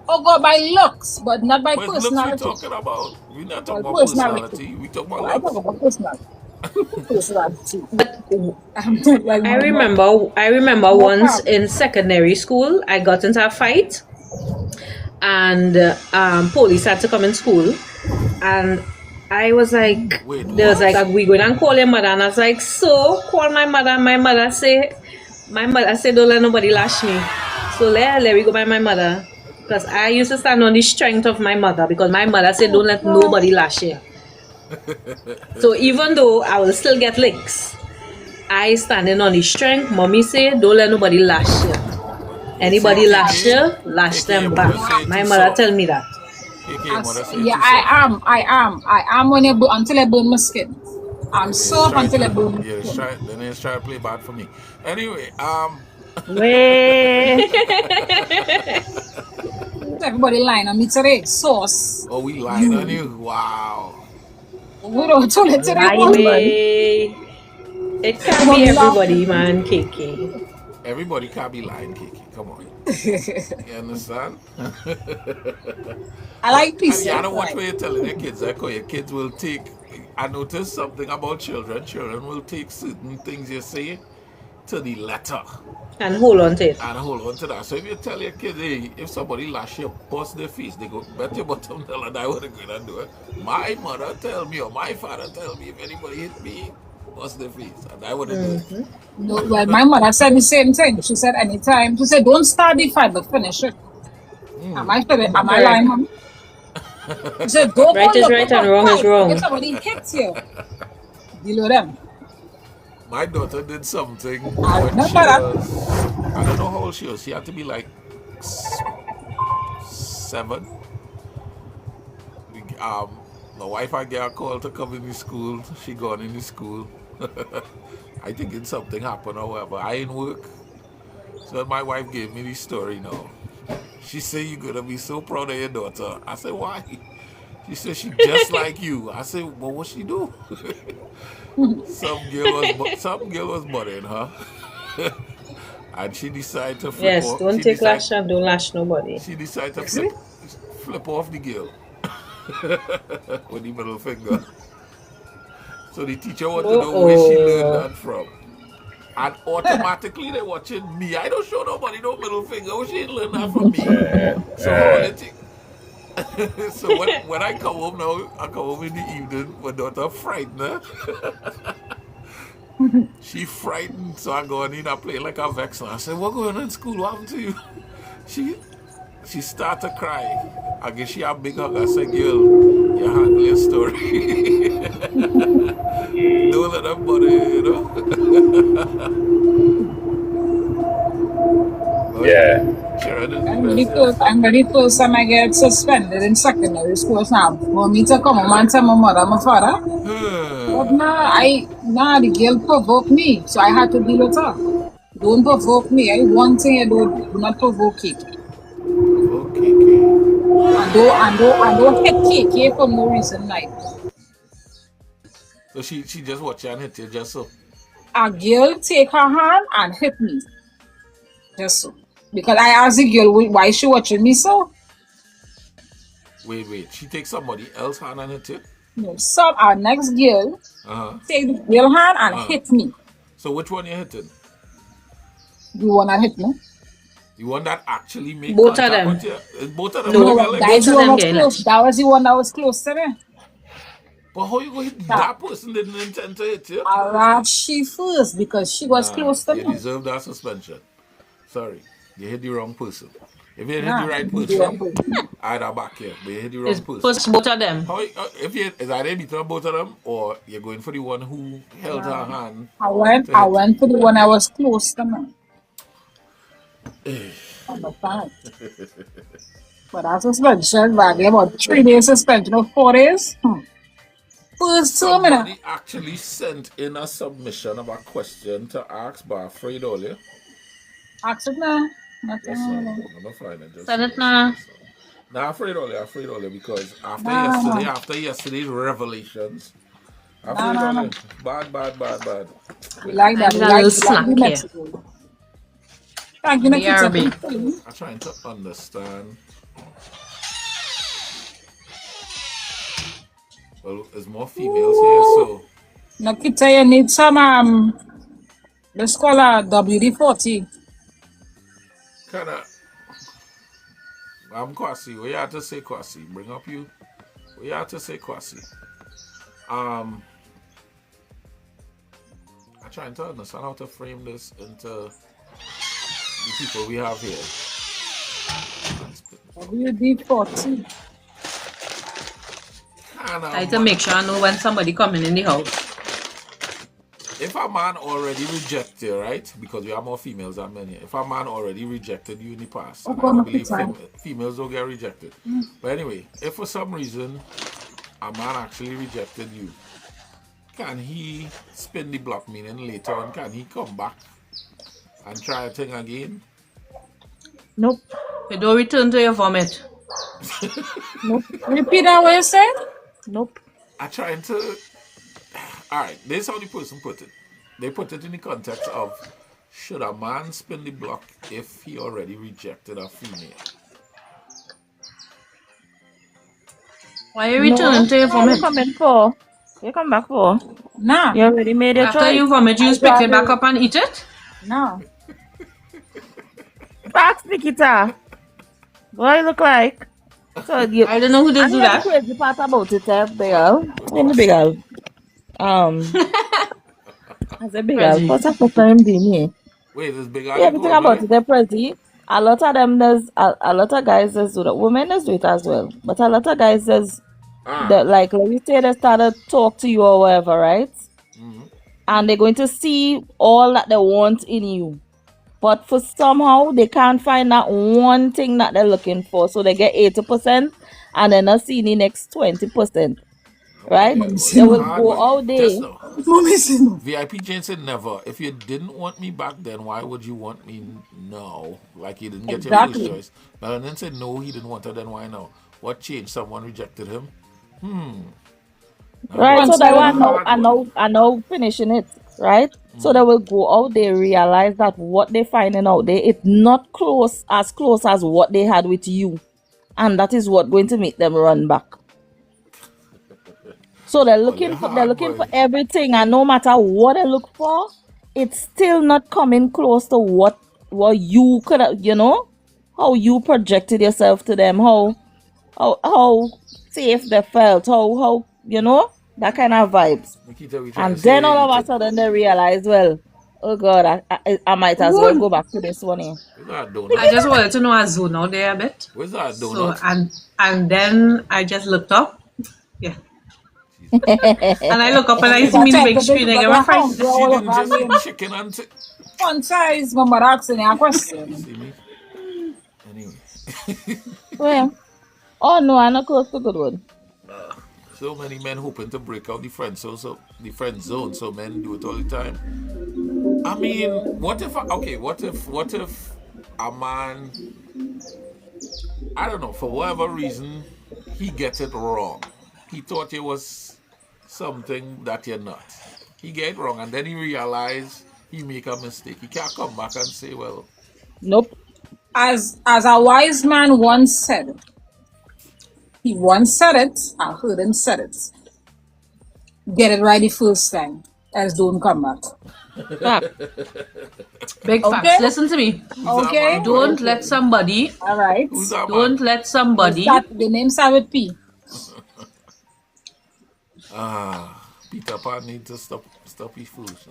Oh, God, by looks, but not by But looks we personality. talking about. We're not talking By about personality. personality. We talking Well, I about talk looks. about personality. Personality. But I'm not like I my mother. remember No once problem. in secondary school, I got into a fight, and police had to come in school, and I was like, Wait, there was what? like, we going and call your mother, and I was like, so call my mother. My mother say, don't let nobody lash me. So let me go by my mother, because I used to stand on the strength of my mother, because my mother said don't let nobody lash you. So even though I will still get licks, I standing on the strength. Mommy say don't let nobody lash you. Anybody lash you, lash them back. My mother tell me that. Mother say Yeah, too soft. I am when until I burn my skin. I'm soft until I burn my Yeah, skin. then they try to play bad for me. Anyway, Way. Everybody lying on me today. Sauce. oh, we lying on you. Wow. We don't tell it today. Way. It can't be everybody, man, KK. Everybody can't be lying, Kiki. Come on. You understand? I like peace. I don't watch what you're telling your kids. Like, your kids will take. I noticed something about children. Children will take certain things you say to the letter And hold on to it. and hold on to that. So if you tell your kids, hey, if somebody lash you, bust their face, they go, bet your bottom dollar that I would go and do it. My mother tell me or my father tell me if anybody hit me, bust their face, and I wouldn't do it. No, well, my mother said the same thing. She said anytime. She said don't start the fight but finish it. Am I lying, mom? She said don't Right is look right up and wrong is fight. wrong. If somebody hits you, deal with them. My daughter did something I when she remember that. was, I don't know how old she was. She had to be like 7. My wife I get a call to come in the school. She gone in the school. I think it's something happened or whatever. I ain't work. So my wife gave me the story now. She said, you're going to be so proud of your daughter. I said, why? She said, she just like you. I said, well, what she do? Some girl was bothering her. And she decided to flip Yes, off. don't take lash and don't lash nobody. She decided to See? flip off the girl with the middle finger. So the teacher wanted to know where she learned that from. And automatically they watching me. I don't show nobody no middle finger. Where she learned that from me. So how they think? So when I come home now, I come home in the evening, my daughter frightened her. She frightened, so I go in, I play like a vex. I said, what going on in school? What happened to you? She started to cry. I guess she had a big hug. I said, girl, you handle your story. Don't let them bother you, Yeah. I'm ready to some I get suspended in secondary school now. For me to come home and tell my mother, my father. But the girl provoked me, so I had to deal with her. Don't provoke me. One thing I do not provoke it. Okay. And don't hit KK for no reason like. So she just watch you and hit you just so. A girl take her hand and hit me. Just so. Because I asked the girl why she watching me so. Wait. She takes somebody else's hand and hit you? No, our next girl take the girl hand and hit me. So which one you hitting? The one that hit me. The one that actually made Both of contact them. with you? Both of them? No, Like, That was the one getting close. That was the one that was close to me. but how you going to hit that person didn't intend to hit you? I rather she first because she was close to You me. deserve that suspension. Sorry. You hit the wrong person. If you hit Nah, the right you person, did. I'd have back here. But you hit the wrong It's person. both of them. How, if you is either between both of them or you're going for the one who held her hand? I went to the one I was close to me. Understand? But that suspension, badly about 3 days suspension or 4 days. First 2 minutes. Somebody actually sent in a submission of a question to ask by Afraid Olia. Ask it now. Yes, sir. I'm gonna find it. Send it now. Afraid Olia, because after yesterday's revelations, I No, feel no, all no. that. Bad. We like that. I'm We a like little the slack here. Mexico. Thank you, Nikita. BRB. I'm trying to understand. Well, there's more females here, so Nikita, you need some let's call her WD-40. kinda. I'm Kwasi. What you have to say, Kwasi? Bring up you. What you have to say, Kwasi? I'm trying to understand how to frame this into the people we have here. WD-40. I to make sure I know when somebody coming in the house. If a man already rejected, right? Because we have more females than men here. If a man already rejected you in the past, and I don't believe females don't get rejected. But anyway, if for some reason a man actually rejected you, can he spin the block? Meaning later on, can he come back and try a thing again? Nope. You don't return to your vomit. Repeat that what you said? Nope. I trying to. Alright, this is how the person put it. They put it in the context of should a man spin the block if he already rejected a female? Why are you returning to your What you vomit? coming for? You come back for? Nah. You already made your After choice. you vomit, you pick it back up and eat it? No. Back, Nikita. What you look like? So you, I don't know who does and do the that. crazy part about it, big girl. In the big girl. I said big girl. Prezi. What's up with them being here? Wait, this big Yeah, everything about it, they're Prezi. A lot of them there's a lot of guys that do that. Women does do it as well. But a lot of guys says that like let me say they started talk to you or whatever, right? And they're going to see all that they want in you. But for somehow they can't find that one thing that they're looking for. So they get 80% and they're not seeing the next 20%. Right? They will go all day. VIP Jane said never. If you didn't want me back then, why would you want me now? Like you didn't get your first choice. Melanin said no, he didn't want her, then why now? What changed? Someone rejected him? Right, so they want I know finishing it, right? So they will go out, they realize that what they're finding out there, it's not close as what they had with you. And that is what going to make them run back. So they're looking for everything, and no matter what they look for, it's still not coming close to what you could have, how you projected yourself to them, how safe they felt, how that kind of vibes. And then all of a sudden they realize, well, oh God, I might as well go back to this one here. I just wanted to know I zone out there a bit. Where's that So donut? and then I just looked up. Yeah. And I look up and I see me in the big screen and I get my friend. She didn't just eat chicken and One size, mama asking a question. see me? Anyway. Well, oh no, I'm not close to good one. So many men hoping to break out the friend zone, so men do it all the time. I mean, what if a man, I don't know, for whatever reason, he gets it wrong. He thought it was something that you're not. He get it wrong, and then he realized he make a mistake. He can't come back and say, well, Nope. As a wise man once said, he once said it, I heard him said it. Get it right the first time, else don't come back. Big Okay. facts. Listen to me. Okay? Don't let somebody. All right. who's that Don't man? let somebody. The name start with P. Peter Pan need to stop his fools.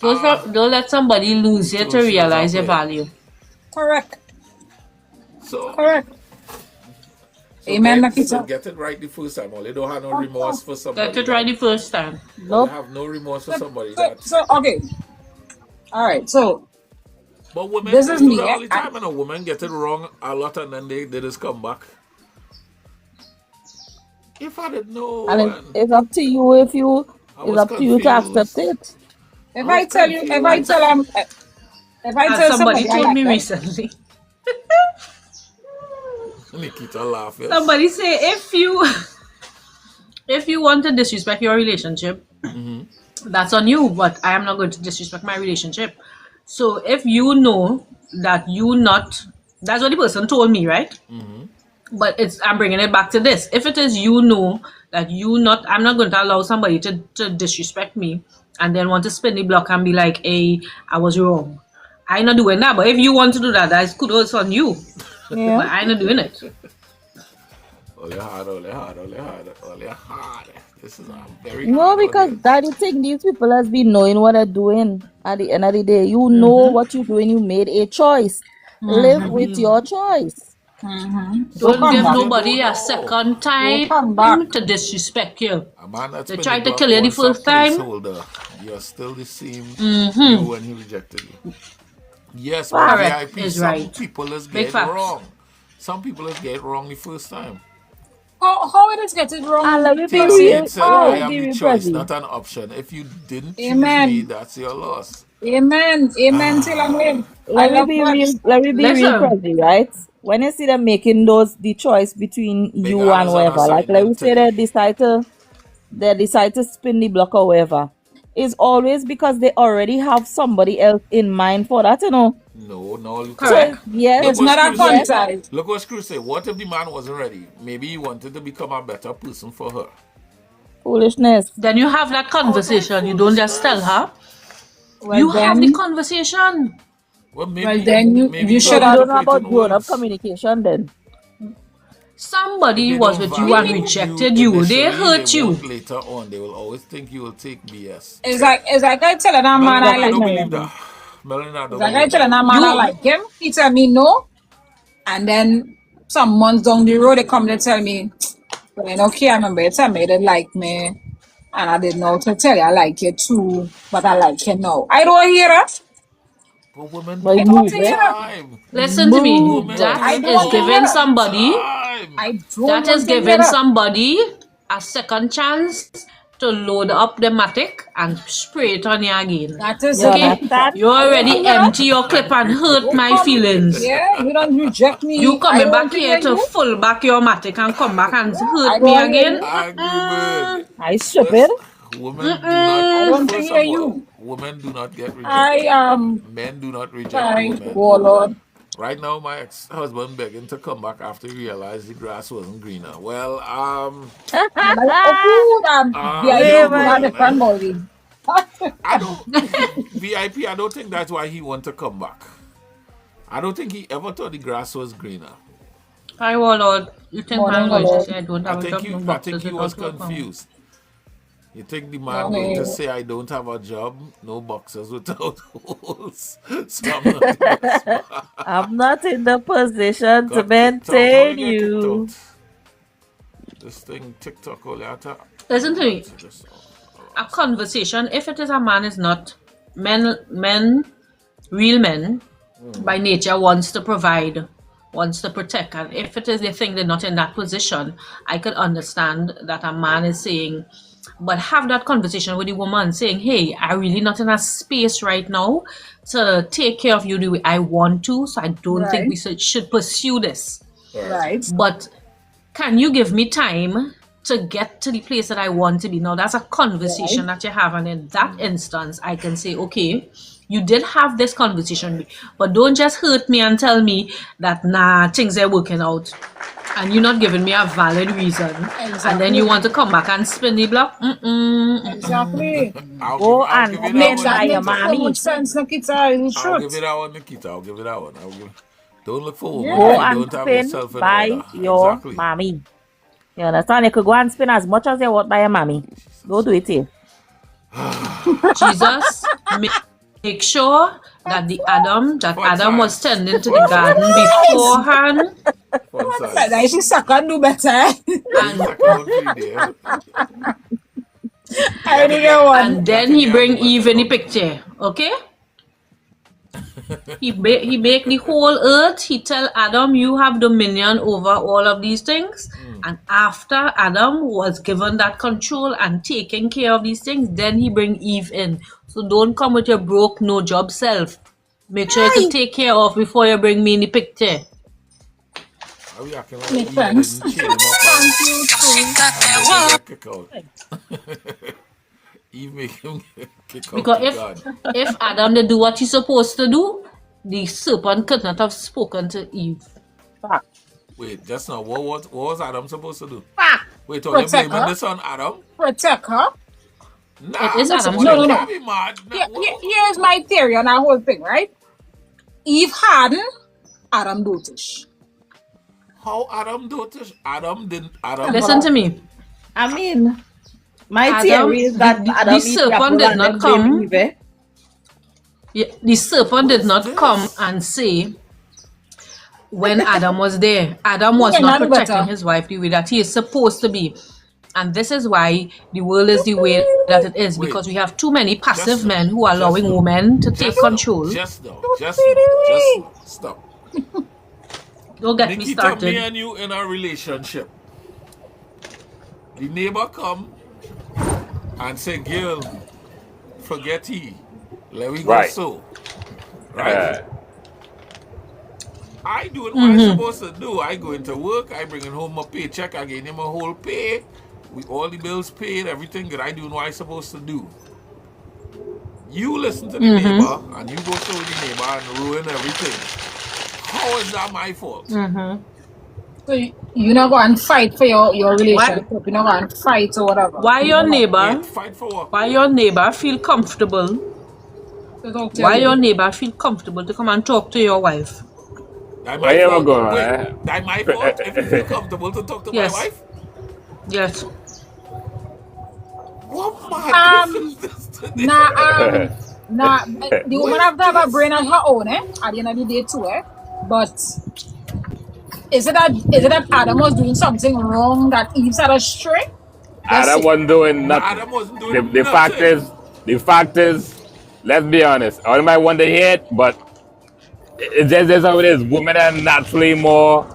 Don't let somebody lose you to realize your value. Correct. So, Correct. so Amen, men, Nakita. so get it right the first time. Or they don't have no remorse for somebody. Get it right the first time. They have no remorse for somebody that. So okay. All right. So But women This do is me, that all the I- time, and a woman get it wrong a lot, and then they just come back. If I didn't know, And man, it's up to you I it's was up to you to confused. accept it. if I tell you, if I tell As somebody somebody I told like me them, recently. Nikita laugh. Yes. Somebody say if you if you want to disrespect your relationship, that's on you. But I am not going to disrespect my relationship. So if you know that you not, that's what the person told me, right? But I'm bringing it back to this. If it is you know that you not, I'm not going to allow somebody to disrespect me and then want to spin the block and be like, hey, I was wrong. I not doing that. But if you want to do that, that's kudos on you. Yeah. But I not doing it. Only hard. This is a very No, hard because audience. that the thing, these people has been knowing what they're doing at the end of the day. You know what you're doing, you made a choice. Live with your choice. Don't come give back. nobody a second time come back. to disrespect you. A man that's They been tried the to kill you the block once first time. a placeholder, you're still the same you when he rejected you. Yes, but Correct VIP, is some right. people is Big get facts. wrong. Some people is get wrong the first time. How it is getting wrong? And let me be Tixie real. said, Let I me am be the real, choice, Prezi. not an option. If you didn't choose Amen. me, that's your loss. Amen. Amen. Till I'm in. I Let me love be God. real. Let me be real, Listen. Prezi, right? When you see them making the choice between Big you and Alice on whoever, like we assignment say today. they decide to spin the block or whatever, it's always because they already have somebody else in mind for that, you know. No, look Correct. So yes, It's not a Screw said. contest. Look what Screw said. What if the man wasn't ready? Maybe he wanted to become a better person for her. foolishness. Then you have that conversation. You don't just tell her. Well, You have the then, conversation. Well, maybe, Well, then you maybe should So we have- don't know about interpreting grown-up words. communication then. Somebody They was don't with you and value rejected you. They initially, hurt they you. won't later on. They will always think you will take BS. it's like I telling that man I Melanie, I like don't him. believe that. Melanie, I It's don't like I believe telling that. that man I You- like him. He tell me no. And then some months down the road, they come and tell me, but I don't care. I remember you tell me you didn't like me. And I didn't know to tell you I like you too. But I like you now. I don't hear it. But women But do don't all the hear it. time. Listen to me. Women That I do don't is want to giving hear it. somebody. time. I don't That want is to hear giving it. somebody a second chance to load up the matic and spray it on you again. That is You it. understand? You already Yeah. empty your clip and hurt my feelings. Yeah, you don't reject me. You I coming don't back hear here to you. full back your matic and come back and I hurt me don't hear again. you. Agreement. I stupid. Women do I not. don't First hear of all, you. women do not get I rejected. Men do not reject sorry. women. Oh Lord. Right now, my ex-husband begging to come back after he realized the grass wasn't greener. Well, VIP yeah, not the fun body. I don't VIP. I don't think that's why he want to come back. I don't think he ever thought the grass was greener. Hi, Warlord. You think Morning, man going to Warlord. say I don't I have a think job? he, No I boxes think he without was work on. confused. You think the man Okay. going to say I don't have a job, no boxers without holes? So I'm not the best man. I'm not in the position to Got TikTok. How maintain you get kicked you. out? This thing TikTok all that. Listen to me. A conversation, if it is a man, is not real men by nature wants to provide, wants to protect, and if it is the thing they're not in that position, I could understand that a man is saying, but have that conversation with the woman saying, hey, I'm really not in a space right now to take care of you the way I want to, so I don't think we should pursue this. Right. But can you give me time to get to the place that I want to be? Now, that's a conversation that you have. And in that instance, I can say, okay, you did have this conversation, but don't just hurt me and tell me that, nah, things are working out. And you're not giving me a valid reason. And then you want to come back and spin the block. Exactly. Go and give it make that by one. your So mommy. much sense, Nikita. It's I'll give truth. it that one, Nikita. I'll give it that one. Don't look for women. Yeah. Go You and don't have spin yourself in by order. your Exactly. mommy. You understand? You could go and spin as much as you want by your mommy. Go do it here. Jesus, make sure that Adam was tending to the garden beforehand. Fun Like size. that, she suck and do better. Second one for you there. I only get one. And then he bring Eve in the picture, okay? He make the whole earth. He tell Adam, you have dominion over all of these things. And after Adam was given that control and taking care of these things, then he bring Eve in. So don't come with your broke, no job self. Make sure you can take care of before you bring me in the picture. Are we acting like Makes Eve sense. didn't chain him up Thank you too. and make him get kicked out? Eve make him kick out Because to God. if Adam did do what he's supposed to do, the serpent could not have spoken to Eve. Fact. Wait, just now, what was Adam supposed to do? Fact. Wait, so you're Protect blaming her. this on Adam? Protect her. Nah, It is Adam's what, No, you no, can't no. be mad. Nah, Here's my theory on that whole thing, right? Eve hadn't, Adam dotish. how Adam do it? Adam didn't. Adam. Listen to me. I mean, my Adam, theory is that the Adam eat serpent apple did and not then blame come. Eve, eh? Yeah, the serpent did not this? come and say when Adam was there. Adam was Yeah, not not protecting better. his wife the way that he is supposed to be. And this is why the world is the way that it is, Wait. because we have too many passive Just- men who are allowing just- women to take Just control. Just now. Just now. Just now. Stop. Don't get me Nikita, me started. and you in a relationship. The neighbor come and say, girl, forget he. Let me go Right. so. Right? Uh, I doing what I'm supposed to do. I go into work, I bringing home a paycheck, I getting him a whole pay. We all the bills paid, everything that I doing what I supposed to do. You listen to the neighbor and you go show the neighbor and ruin everything. How is that my fault? So you not go and fight for your relationship. You not go and fight or whatever. Why your neighbor? Wait, fight for what? Why your neighbor feel comfortable? So talk to Why your your neighbor feel comfortable to come and talk to your wife? That Where you ever fault. go, Wait, eh? that my fault if you feel comfortable to talk to Yes. my wife? Yes. What madness is this today? Nah, the woman have to have a brain of her own, eh? At the end of the day too, eh? But is it that Adam was doing something wrong that Eve set astray? Adam wasn't doing nothing. Adam wasn't doing The fact is, let's be honest. I might want to hear it, but it's just how it is. Women are naturally more,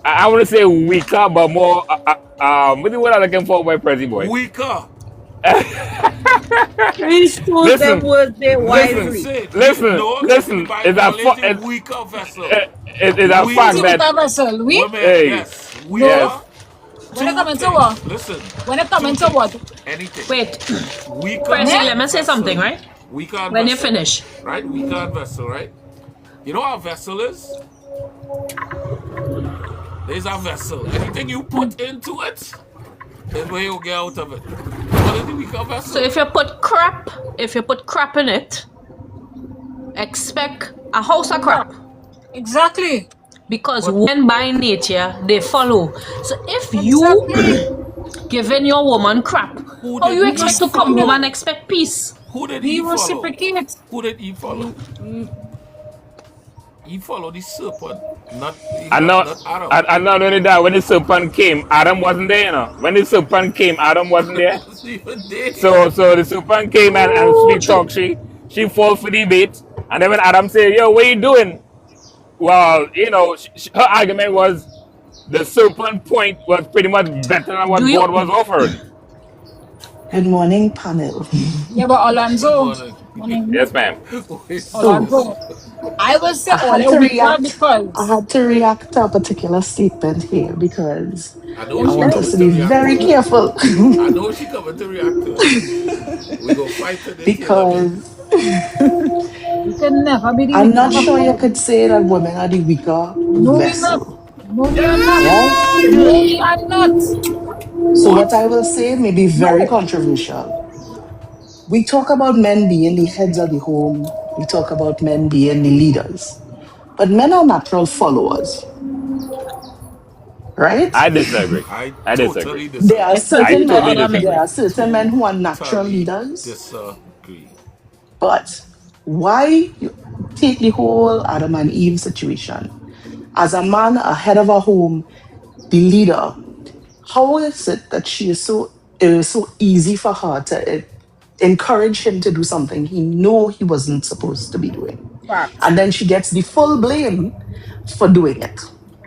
I want to say weaker, but more, what is what I'm looking for, my Prezi boy? Weaker. Please choose Listen, them words they wisely. Listen, it's a weaker vessel. it's a We fact See that, that vessel, we Women, Hey. yes. We Yes. are when it two come into things. what? Listen. When it come two into things. what? Anything. Wait, Weaker Percy, Yeah. let me say vessel. something, right? Weaker When you vessel. finish. Right? Weaker vessel, right? You know what a vessel is? There's a vessel. Anything you put into it is where you get out of it. What is the weaker vessel? So if you put crap in it, expect a house of crap. Exactly. Because women by nature, they follow. So if you giving your woman crap, Who how did you he expect to follow? come home and expect peace? Who did We he follow? reciprocate. Who did he follow? He followed the serpent, not and not, Adam. and not only that, when the serpent came, Adam wasn't there, you know. When the serpent came, Adam wasn't there. Even there. So the serpent came and sweet talk, she fall for the bait. And then when Adam said, yo, what you doing? Well, you know, her argument was the serpent point was pretty much better than what Do you- God was offering. Good morning, panel. Yeah, but Alonso, Yes, ma'am. Alonso, I will say I had all to a week react. because I had to react to a particular statement here because I know I she want coming us to be react very to it. careful I know she coming to react to it. We go fight to this. because you can never be the I'm weaker not sure you couple. could say that women are the weaker No, we're not. vessel. No, we are not. Yeah. No, we are not. So what I will say may be very controversial. We talk about men being the heads of the home. We talk about men being the leaders. But men are natural followers, right? I disagree. I I totally disagree. There are disagree. certain totally men, disagree. there are certain men who are natural Totally leaders. disagree. But why you take the whole Adam and Eve situation? As a man, a head of a home, the leader, how is it that it was so easy for her to encourage him to do something he know he wasn't supposed to be doing? Fact. And then she gets the full blame for doing it.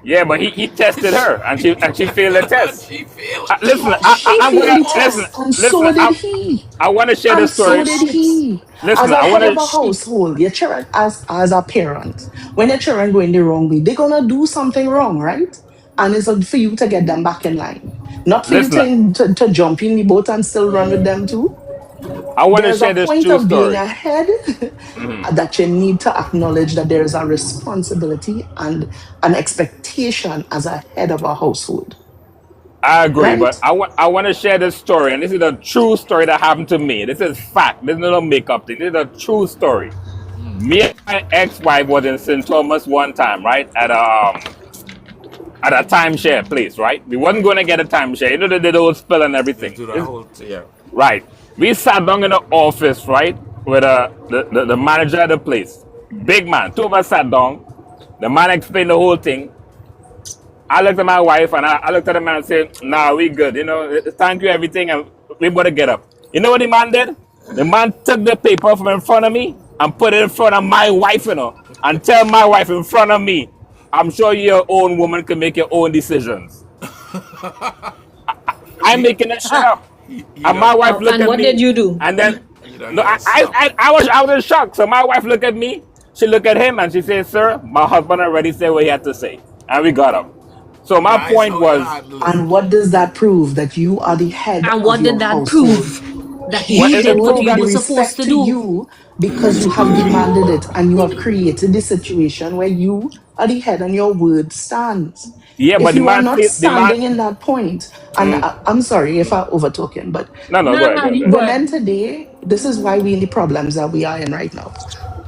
Yeah, but he tested her, and she failed the test. She failed. Listen, She I'm failed gonna the listen. test, and Listen, so did he. I want to share And this story. so did he. As Listen, a I want head of a to. household, your children, as a parent, when your children go in the wrong way, they're gonna do something wrong, right? And it's up for you to get them back in line, not for you Listen, to jump in the boat and still run with them too. I want to There's a share this point true of being story. ahead that you need to acknowledge that there is a responsibility and an expectation as a head of a household, I agree, but right? I want to share this story, and this is a true story that happened to me. This is fact. This is not a makeup thing. This is a true story. Me and my ex-wife was in St. Thomas one time, right? At a timeshare place, right? We wasn't going to get a timeshare. You know, they did the whole spill and Let's everything. do that whole yeah. Right. We sat down in the office, right, with the manager of the place. Big man. Two of us sat down. The man explained the whole thing. I looked at my wife and I looked at the man and said, nah, we good. You know, thank you, everything, and we better get up. You know what the man did? The man took the paper from in front of me and put it in front of my wife, you know, and tell my wife in front of me, I'm sure your own woman can make your own decisions. I'm He making that shit up. he And my done wife looked And at what did me, you do? and then he done no, got stuck. I was in shock. So my wife looked at me, she looked at him, and she said, "Sir, my husband already said what he had to say," and we got up. So my Nice point how you was, handle it. And what does that prove? That you are the head And of what your did that household. prove? That what He you is did it what showed prove you that? the were supposed respect to to do. you because you have demanded it and you have created the situation where you are the head and your word stands. Yeah, but If the you are man not feel the man. standing in that point, and I'm sorry if I overtook him, but No, no, go No, ahead, no, go ahead, go you ahead. good. women today, this is why we're in the problems that we are in right now.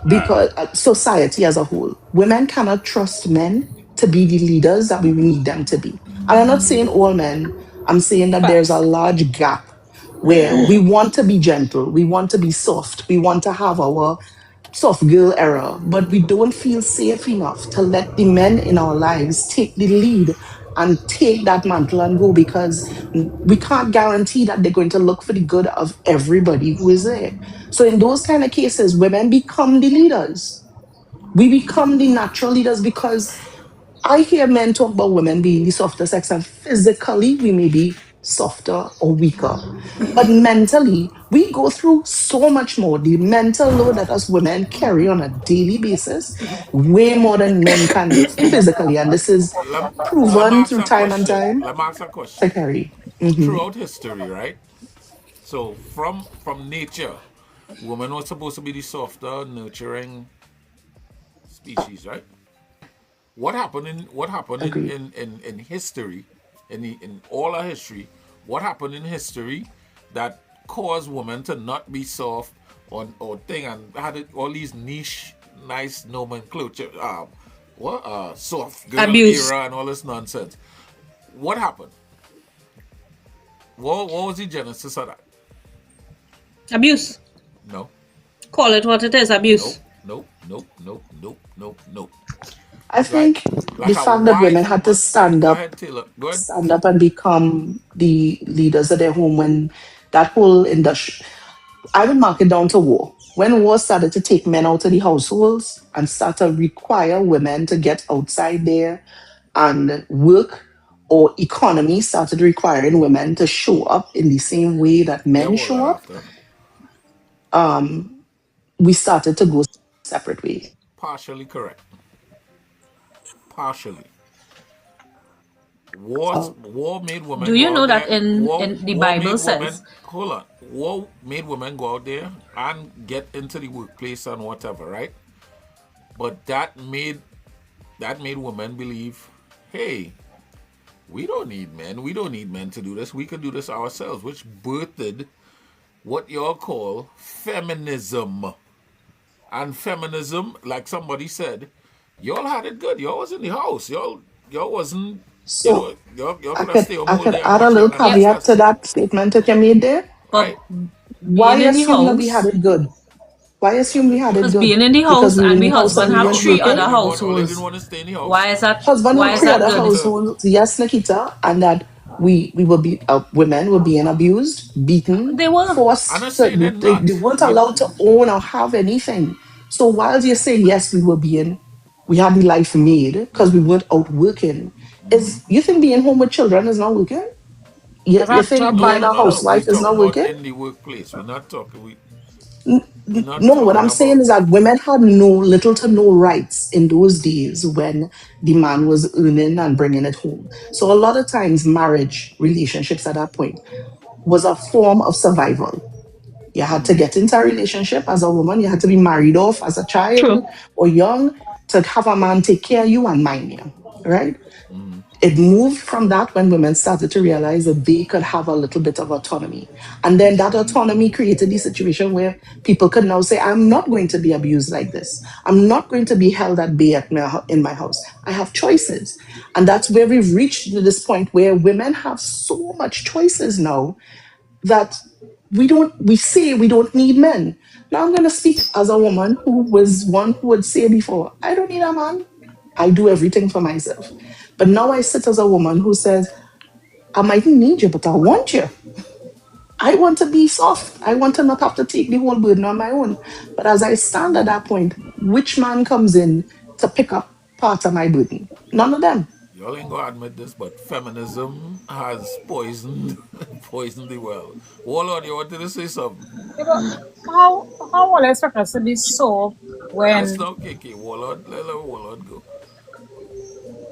Because society as a whole, women cannot trust men to be the leaders that we need them to be. And I'm not saying all men, I'm saying that there's a Facts. large gap where we want to be gentle, we want to be soft, we want to have our soft girl era, but we don't feel safe enough to let the men in our lives take the lead and take that mantle and go because we can't guarantee that they're going to look for the good of everybody who is there. So in those kind of cases, women become the leaders. We become the natural leaders because I hear men talk about women being the softer sex, and physically we may be softer or weaker. But mentally, we go through so much more. The mental load that us women carry on a daily basis, way more than men can physically. And this is Let me proven ask through a time and question. time Let me ask a to question. carry. Throughout history, right? So from nature, women were supposed to be the softer, nurturing species, right? What happened Agreed. in history, in all our history, what happened in history that caused women to not be soft or thing and had all these niche nice nomenclature what soft girl Abuse. era and all this nonsense. What happened? What was the genesis of that? Abuse. No. Call it what it is, Nope. abuse. Nope. Nope. Nope. Nope. Nope. Nope. I Like think the like a fact that women wise had to woman. Go ahead, Taylor. Go ahead. stand up and become the leaders of their home when that whole industry, I would mark it down to war. When war started to take men out of the households and start to require women to get outside there and work, or economy started requiring women to show up in the same way that Yeah, men well, show right up, after. we started to go separate ways. Partially correct. Partially. So War made Do women you go know out that there. in the War Bible made women says hold on. War made women go out there and get into the workplace and whatever, right? But that made women believe, hey, we don't need men. We don't need men to do this. We can do this ourselves, which birthed what y'all call feminism. And feminism, like somebody said, y'all had it good. Y'all was in the house. Y'all wasn't, so y'all I could have could stayed home I all could day and add a watch little young and yeah, caveat to discuss. that statement that you made there. but Right? being Why in the assume that we had house, it good? Why assume we had it because good? being in the Because house we were and in the the house and husband we have weren't three Or other working? they didn't households. want to stay in the house. Why is that Husband why would is Or create that a good? to household, yes, Nikita, and that we will be women were being abused, beaten, They were. I'm forced not to, saying they're they not. weren't We allowed to own or have anything. So while you're saying yes, we were being we had the life made because we weren't out working. Is you think being home with children is not working? You, I've you had think job No, being no, a no, no. We housewife is talking not about working? in the workplace. We're not talking. We're not No, what talking I'm saying about. is that women had no little to no rights in those days when the man was earning and bringing it home. So a lot of times, marriage relationships at that point was a form of survival. You had to get into a relationship as a woman. You had to be married off as a child True. or young to have a man take care of you and mind you, right? Mm, It moved from that when women started to realize that they could have a little bit of autonomy. And then that autonomy created the situation where people could now say, I'm not going to be abused like this. I'm not going to be held at bay in my house. I have choices. And that's where we've reached to this point where women have so much choices now that we say we don't need men. Now I'm going to speak as a woman who was one who would say before, I don't need a man. I do everything for myself. But now I sit as a woman who says, I mightn't need you, but I want you. I want to be soft. I want to not have to take the whole burden on my own. But as I stand at that point, which man comes in to pick up part of my burden? None of them. y'all ain't gonna admit this, but feminism has poisoned poisoned the world. Warlord, you wanted to say something? Yeah, but how will I expect us to be soft Let's when not kick it. Warlord, let Warlord go.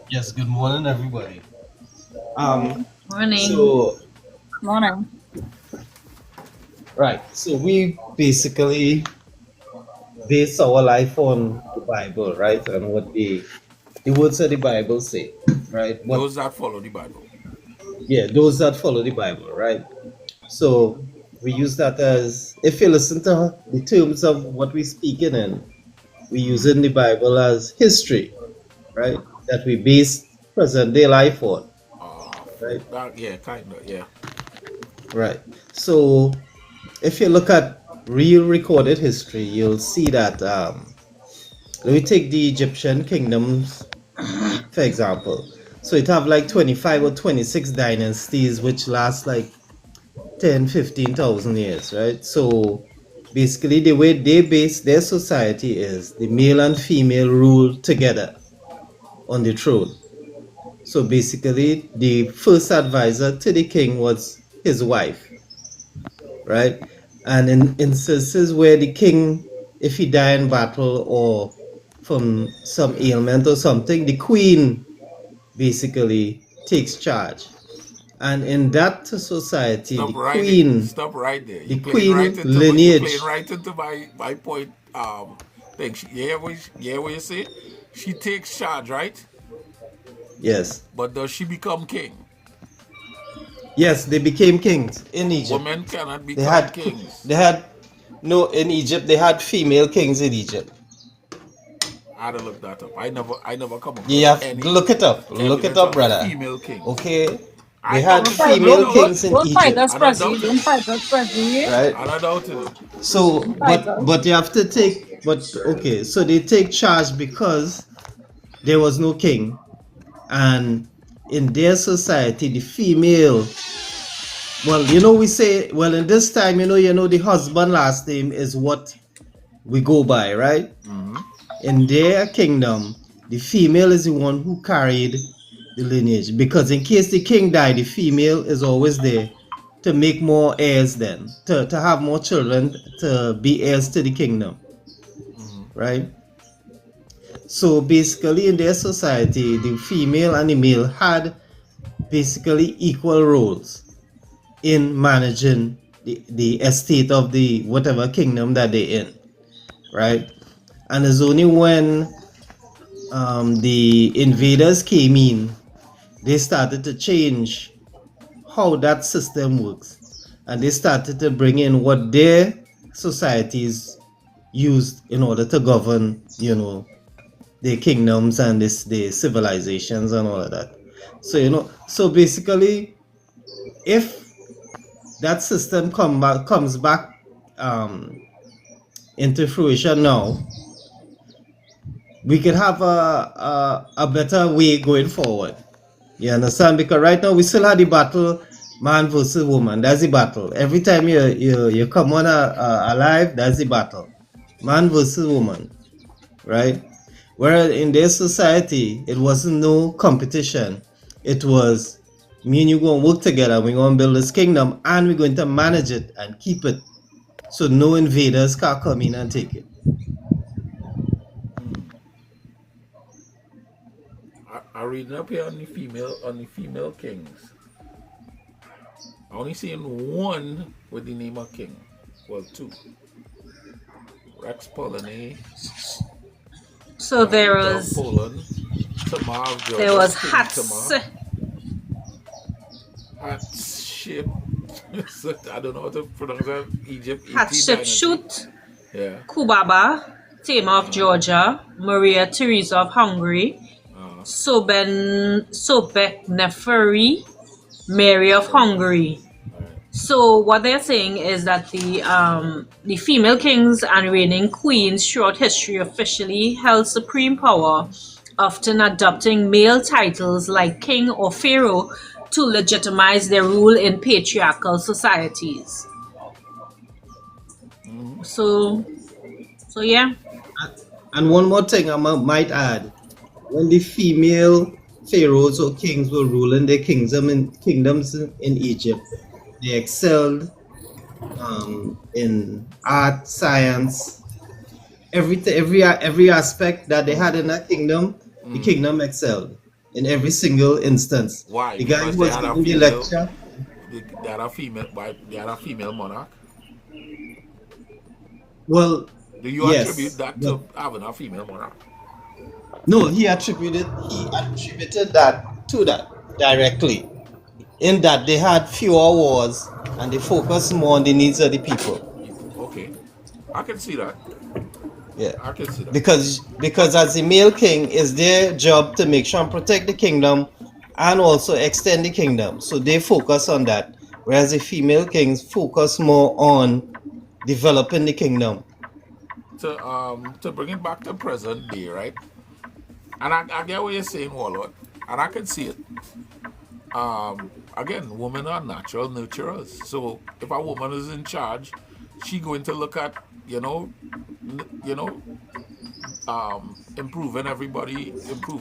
Yes, good morning, everybody. morning, Morning. So morning? right, so we basically base our life on the Bible, right, and what the words of the Bible say, right? What Those that follow the Bible. yeah, those that follow the Bible, right? So we use that as if you listen to the terms of what we're speaking in, we use in the Bible as history, right? That we base present day life on, right? Yeah, kind of, yeah. Right. So if you look at real recorded history, you'll see that let me take the Egyptian kingdoms for example. So it have like 25 or 26 dynasties which last like 10, 15,000 years, right? So basically the way they base their society is the male and female rule together on the throne. So basically the first advisor to the king was his wife, right? And in instances where the king, if he die in battle or from some ailment or something, the queen basically takes charge. And in that society, Stop right it. Stop right there. the queen You playing lineage, right into my point. Thing. You hear what you say? She takes charge, right? yes, But does she become king? yes, they became kings in Egypt. Women cannot They become had, kings. they had, no, in Egypt they had female kings in Egypt. I had to look that up. I never come You across have to any look it up. Look it evidence up, of brother. female kings. Okay, they I had Don't doubted fight, it. I female don't doubt don't kings it. in don't fight Egypt, us, And I Prezi. doubt Don't it. fight us, Prezi. right? And I doubted it. So, Don't fight us. but you have to take, but okay, so they take charge because there was no king, and in their society, the female, well, we say, well, in this time, the husband last name is what we go by, right? In their kingdom, the female is the one who carried the lineage, because in case the king died, the female is always there to make more heirs, then to have more children, to be heirs to the kingdom, right? So basically in their society, the female and the male had basically equal roles in managing the estate of the whatever kingdom that they're in, right? And it's only when the invaders came in, they started to change how that system works, and they started to bring in what their societies used in order to govern, their kingdoms and the civilizations and all of that. So basically, if that system comes back into fruition now, we could have a better way going forward. You understand? Because right now we still have the battle, man versus woman. That's the battle. Every time you come on alive, that's the battle, man versus woman, right? Whereas in their society, it wasn't no competition. It was me and you going to work together. We're going to build this kingdom and we're going to manage it and keep it so no invaders can come in and take it. I reading up here on the female kings. I only seen one with the name of king. Well, two. Rex Polony. So there was Poland. Tamar of Georgia. there was Queen Hats. Tamar. Hatshep. I don't know how to pronounce that. Egypt. 18 dynasty. Hatshepsut, Yeah. Kubaba, Tamar of Georgia, Maria Theresa of Hungary, Sobek Neferi, Mary of Hungary. So what they're saying is that the female kings and reigning queens throughout history officially held supreme power, often adopting male titles like king or pharaoh to legitimize their rule in patriarchal societies. So yeah. And one more thing I might add. When the female pharaohs or kings were ruling their kingdoms in Egypt, they excelled in art, science, every aspect that they had in that kingdom. The kingdom excelled in every single instance. Why? The guy Because who was they had a giving the female- lecture. They had a female monarch. Well, Do you yes, attribute that to having a female monarch? no, he attributed that to that directly. In that they had fewer wars and they focused more on the needs of the people. Okay. I can see that. Yeah. I can see that. Because as the male king, it's their job to make sure and protect the kingdom and also extend the kingdom. So they focus on that. Whereas the female kings focus more on developing the kingdom. To bring it back to present day, right? And I get what you're saying, Warlord, and I can see it. Again, women are natural nurturers. So if a woman is in charge, she going to look at improving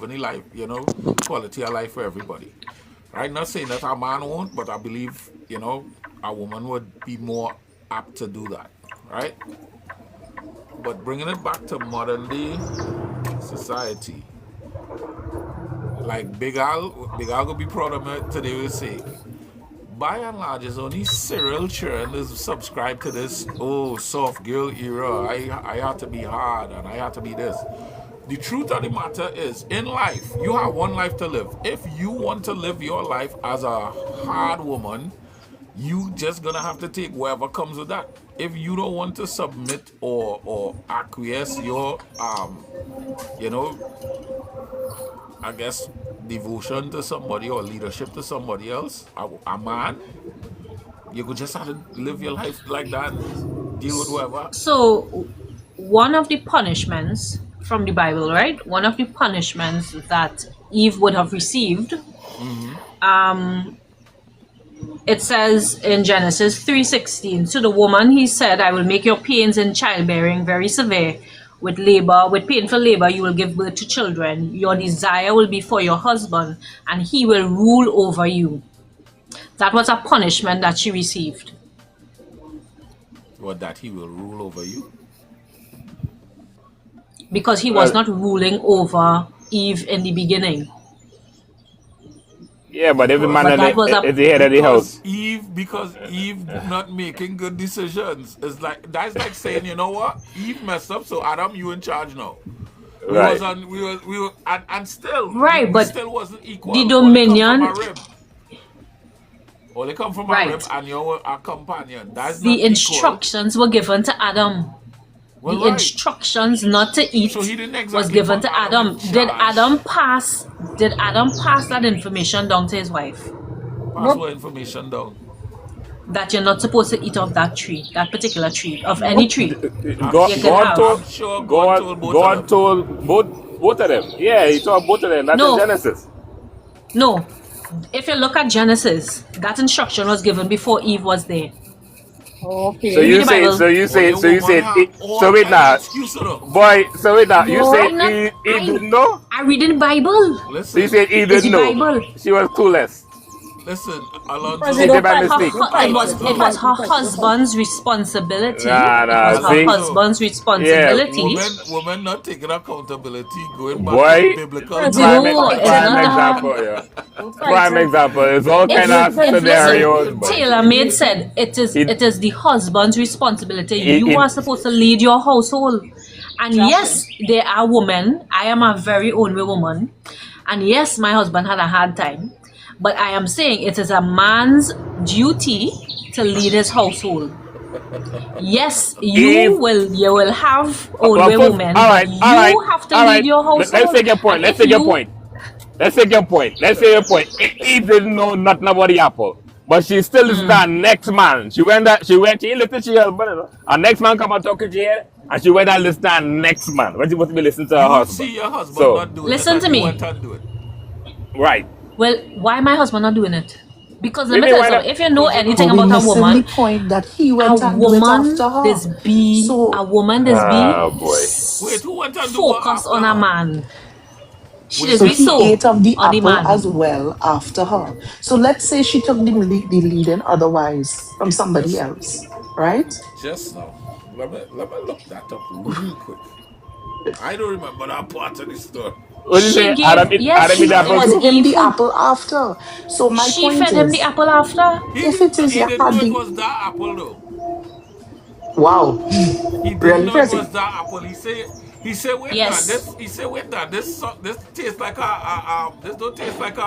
the life, quality of life for everybody. Right? Not saying that a man won't, but I believe, a woman would be more apt to do that. Right? But bringing it back to modern day society, like Big Al will be proud of me today. Will say, by and large, it's only Cyril Churn is subscribed to this soft girl era. I have to be hard and I have to be this. The truth of the matter is, in life, you have one life to live. If you want to live your life as a hard woman, you just gonna have to take whatever comes with that. If you don't want to submit or acquiesce your I guess devotion to somebody or leadership to somebody else, a man, you could just have to live your life like that, deal with whoever. So one of the punishments from the Bible, right? One of the punishments that Eve would have received, it says in Genesis 3:16, to the woman he said, I will make your pains in childbearing very severe. With painful labor, you will give birth to children. Your desire will be for your husband, and he will rule over you. That was a punishment that she received. What, that he will rule over you? Because he was not ruling over Eve in the beginning. Yeah, but every man But that was at the head of the house. Because Eve not making good decisions. That's like saying, you know what? Eve messed up, so Adam, you in charge now. Right. And still, Right, we but still wasn't equal. the dominion- Only come from Right. a rib and you're a companion. That's not The equal. instructions were given to Adam. Well, The right. instructions not to eat So he didn't was exactly given put to Adam Adam. in Did charge. Adam pass that information down to his wife? Pass what information down. That you're not supposed to eat off that tree, that particular tree, of any tree. God, You can God have. told, I'm sure God told both of God them. told both of them. Yeah, he told both of them. That's No. in Genesis. No. If you look at Genesis, that instruction was given before Eve was there. Okay. So you Read the say, Bible. so you say, Only so you woman say, have all so wait kind of now, excuse though. boy, so wait now, you No, say I'm not. he didn't know? I read in the Bible. So you Listen, said he It's the didn't know? Bible. She was clueless. listen, Prezi, She Alonzo. did don't by fight. mistake. Don't fight. It was Don't fight. her Don't fight. husband's responsibility. Nah, It was her see? Alonzo. husband's responsibility. Women not taking accountability, going back Boy, to biblical Prezi, prime, don't No, fight. it's prime not. example, yeah. Don't fight. Prime example. It's all kind of If scenarios, listen, but Taylor Made said it is It- the husband's responsibility. it- You it- are supposed to lead your household. And Exactly. yes, there are women. I am a very only woman. And yes, my husband had a hard time. But I am saying it is a man's duty to lead his household. Yes, you will have older first- women, all right, but you all right, have to all lead right. your household. Let's take your point. And Let's if take your you- point. Let's take your point. Let's say your point. He didn't know nothing about the apple, but she still listened to her next man. She went. She listened to her husband. Her next man come and talk to her, and she went and listened to her next man. When she supposed to be listening to her You husband. see your husband So- not doing Listen it, to and me. you went and do it. Right. Well, why my husband not doing it? Because let me Maybe tell why you not? something. If you know But anything we about a missing woman, the point that he a went and do it woman after her. this be So a woman this Oh be boy. Wait, who went and do what focus after on a her? man. She Wait, just So be he so ate of the on the apple man. as well after her. So let's say she took the leading otherwise from somebody else, right? Just now. Let me look that up real quick. I don't remember that part of the story. What did you She say? gave- Adam eat yes, Adam she eat apple was Fed too? him the evil. apple after. So my She point fed him the is, apple after. if it is He you didn't had know it the was that apple though. wow, He didn't really know it crazy. was that apple. He said wait Yes. that this he said wait that this tastes like this don't taste like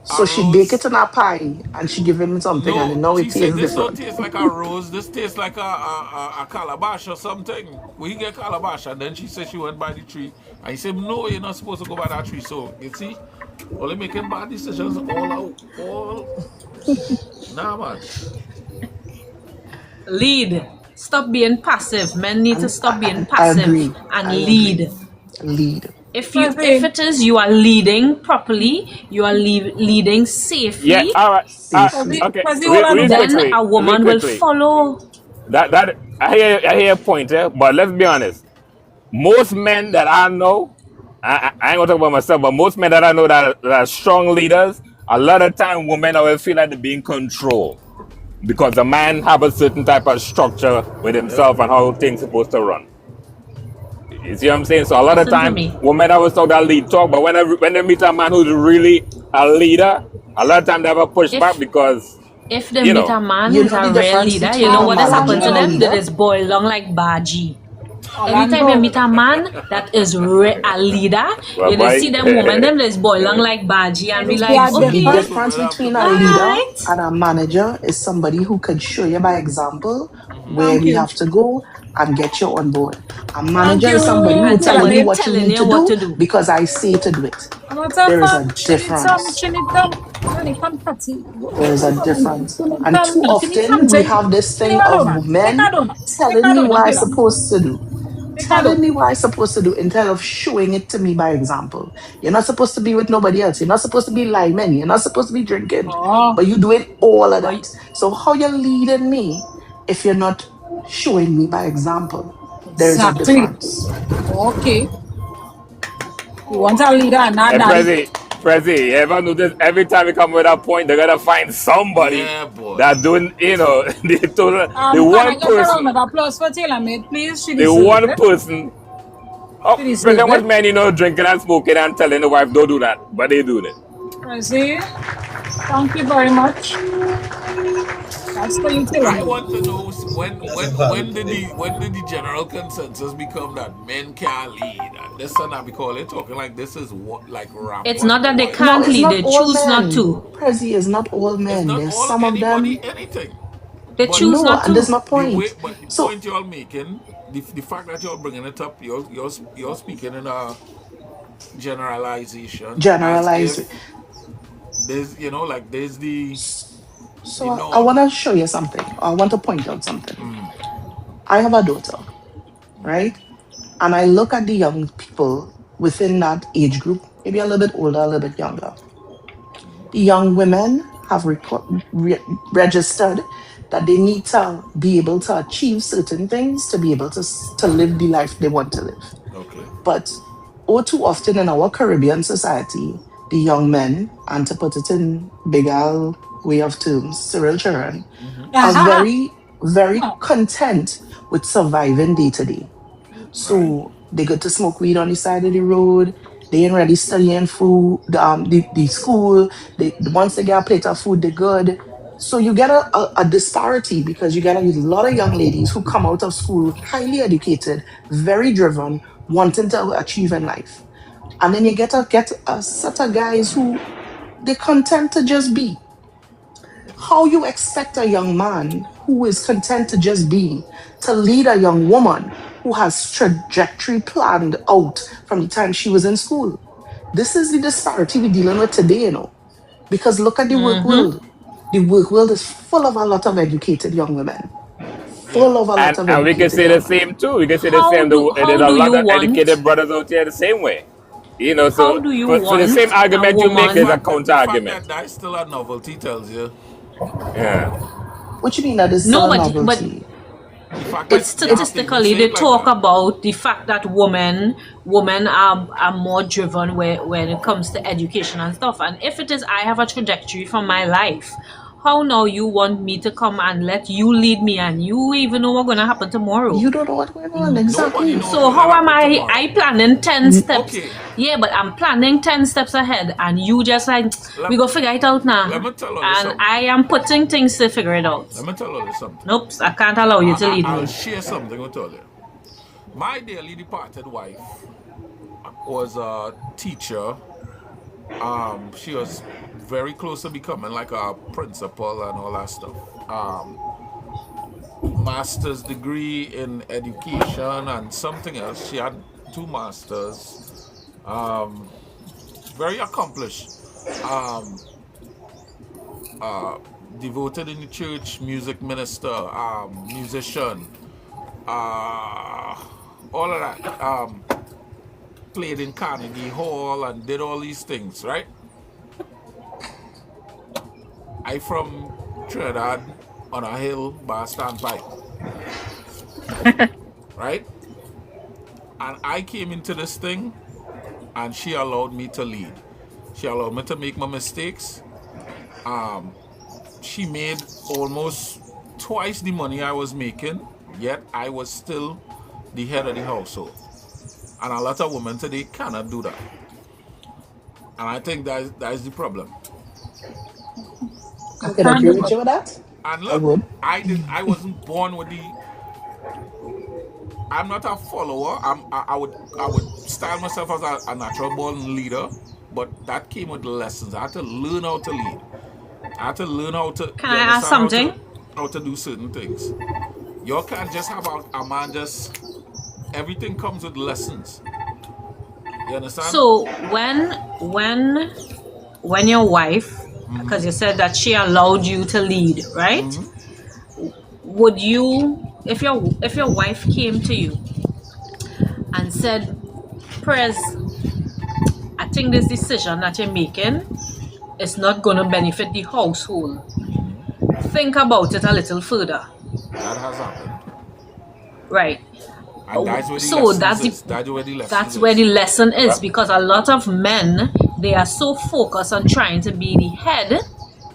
So she rose. bake it in a pie and she give him something and No, now she it said tastes this don't different. taste like a rose. This tastes like a calabash or something. We get calabash, and then she said she went by the tree, and he said no, you're not supposed to go by that tree. So you see, only making bad decisions all out, all. Nah, man. Lead. Stop being passive. Men need to stop being I passive agree. and I lead. agree. Lead. If Prezi. it is you are leading properly, you are leading safely, Yeah. All right. Safely. Okay. Prezi, hold on Real a then quickly. a woman real will quickly. follow. That I hear your point, but let's be honest. Most men that I know, I ain't gonna talk about myself, but most men that I know that are strong leaders, a lot of time women always feel like they're being controlled because the man have a certain type of structure with himself and how things supposed to run. You see what I'm saying? So a lot of Listen to time me. women always talk that lead talk, but when they meet a man who's really a leader, a lot of time they have a pushback If- because If they You meet know. a man You who's know a the real difference leader, between you know a what has manager happened to and a them? They leader? just boil down like Baji. Anytime Orlando. you meet a man that is a leader, Well, you boy. just see them women, them just boil down like Baji and be like, Yeah, The okay, different. difference Well, between a well, leader alright. and a manager is somebody who can show you by example where Thank we you. have to go and get you on board. A Thank manager you. is somebody who And tell somebody you what you telling need you to what do to do. because I say to do it. I'm gonna tell There is a fam, she need some, difference. she need some, honey, come Patsy. There is a difference. And Come too me, she need often we something. have this Take thing a of donut, take men a donut, take telling a me donut, what I'm Taylor. supposed to do. Take a Telling donut. me what I'm supposed to do instead of showing it to me by example. You're not supposed to be with nobody else. You're not supposed to be liming. You're not supposed to be drinking. Oh, But you're doing all of But that. So how you leading me if you're not showing me by example? There is a exactly. difference. Okay. You want a leader and not Hey, daddy. Prezi, you ever notice every time we come with a point, they're gonna find somebody Yeah, boy. that doing, the total, the Can I one get a round person, of applause for Taylor Made, please? She the deserves one it. person. Oh, She deserves pretty much it. men, drinking and smoking and telling the wife don't do that, but they doing it. Prezi, thank you very much. That's for you, Taylor I Made. want to know when That's a valid when did the general consensus become that men can't lead and this and that because they're talking like this is what like rampant. It's not that they boy. No, can't it's lead, not they all choose not men. to. Prezi is not all It's men. not There's all some of anybody them. anything. They But choose No, not and this is to. my The way, point. but the So point you're making, the fact that you're bringing it up, you're speaking in a generalization as generalize. if there's like there's the So you I know want to show you something. I want to point out something. I have a daughter, right? And I look at the young people within that age group, maybe a little bit older, a little bit younger. The young women have registered that they need to be able to achieve certain things to be able to live the life they want to live. Okay. But all too often in our Caribbean society, the young men, and to put it in big Al way of terms, Cyril children, are very, very content with surviving day to day. So they get to smoke weed on the side of the road. They ain't really studying food, the school. Once they get a plate of food, they're good. So you get a disparity because you get a lot of young ladies who come out of school highly educated, very driven, wanting to achieve in life. And then you get a set of guys who they content to just be. How you expect a young man who is content to just be to lead a young woman who has trajectory planned out from the time she was in school? This is the disparity we're dealing with today, because look at the work world. The work world is full of a lot of educated young women. Full of a lot of And we can educated say the young women. same too. We can say the same. There's a lot of educated brothers out there the same way. How So do you for the want same argument a you make, there's woman? a counter argument. The fact that that's still a novelty tells you. Yeah. What you mean that is No, still a but novelty? The fact but that you have to even statistically, say they it like talk that. about the fact that women are more driven when it comes to education and stuff. And if it is, I have a trajectory for my life. How now you want me to come and let you lead me, and you even know what's gonna happen tomorrow? You don't know what's going on, Nobody exactly. knows So what's how gonna am happen I? tomorrow. I planning 10 steps. Okay. Yeah, but I'm planning 10 steps ahead, and you just like we go figure it out now. Let me tell you And something. I am putting things to figure it out. Let me tell you something. Nope, I can't allow you to lead I'll me. share something with you. My dearly departed wife was a teacher. She was very close to becoming like a principal and all that stuff. Master's degree in education and something else. She had 2 masters. Very accomplished. Devoted in the church, music minister, musician, all of that. Played in Carnegie Hall and did all these things, right? I from Trinidad on a hill by a standpipe, right? And I came into this thing and she allowed me to lead. She allowed me to make my mistakes. She made almost twice the money I was making, yet I was still the head of the household. And a lot of women today cannot do that. And I think that is the problem. I can agree with you with that. And I look, would. I wasn't born with the. I'm not a follower. I would style myself as a natural born leader, but that came with lessons. I had to learn how to lead. I had to learn how to. Can I ask something? How to do certain things. You can't just have a man just. Everything comes with lessons. You understand? So when your wife, because you said that she allowed you to lead, right? Would you, if your wife came to you and said, Perez, I think this decision that you're making is not going to benefit the household. Think about it a little further. That has happened. Right. And that's where the So lessons that's is. That's where the lesson That's is. where the lesson is, because a lot of men, they are so focused on trying to be the head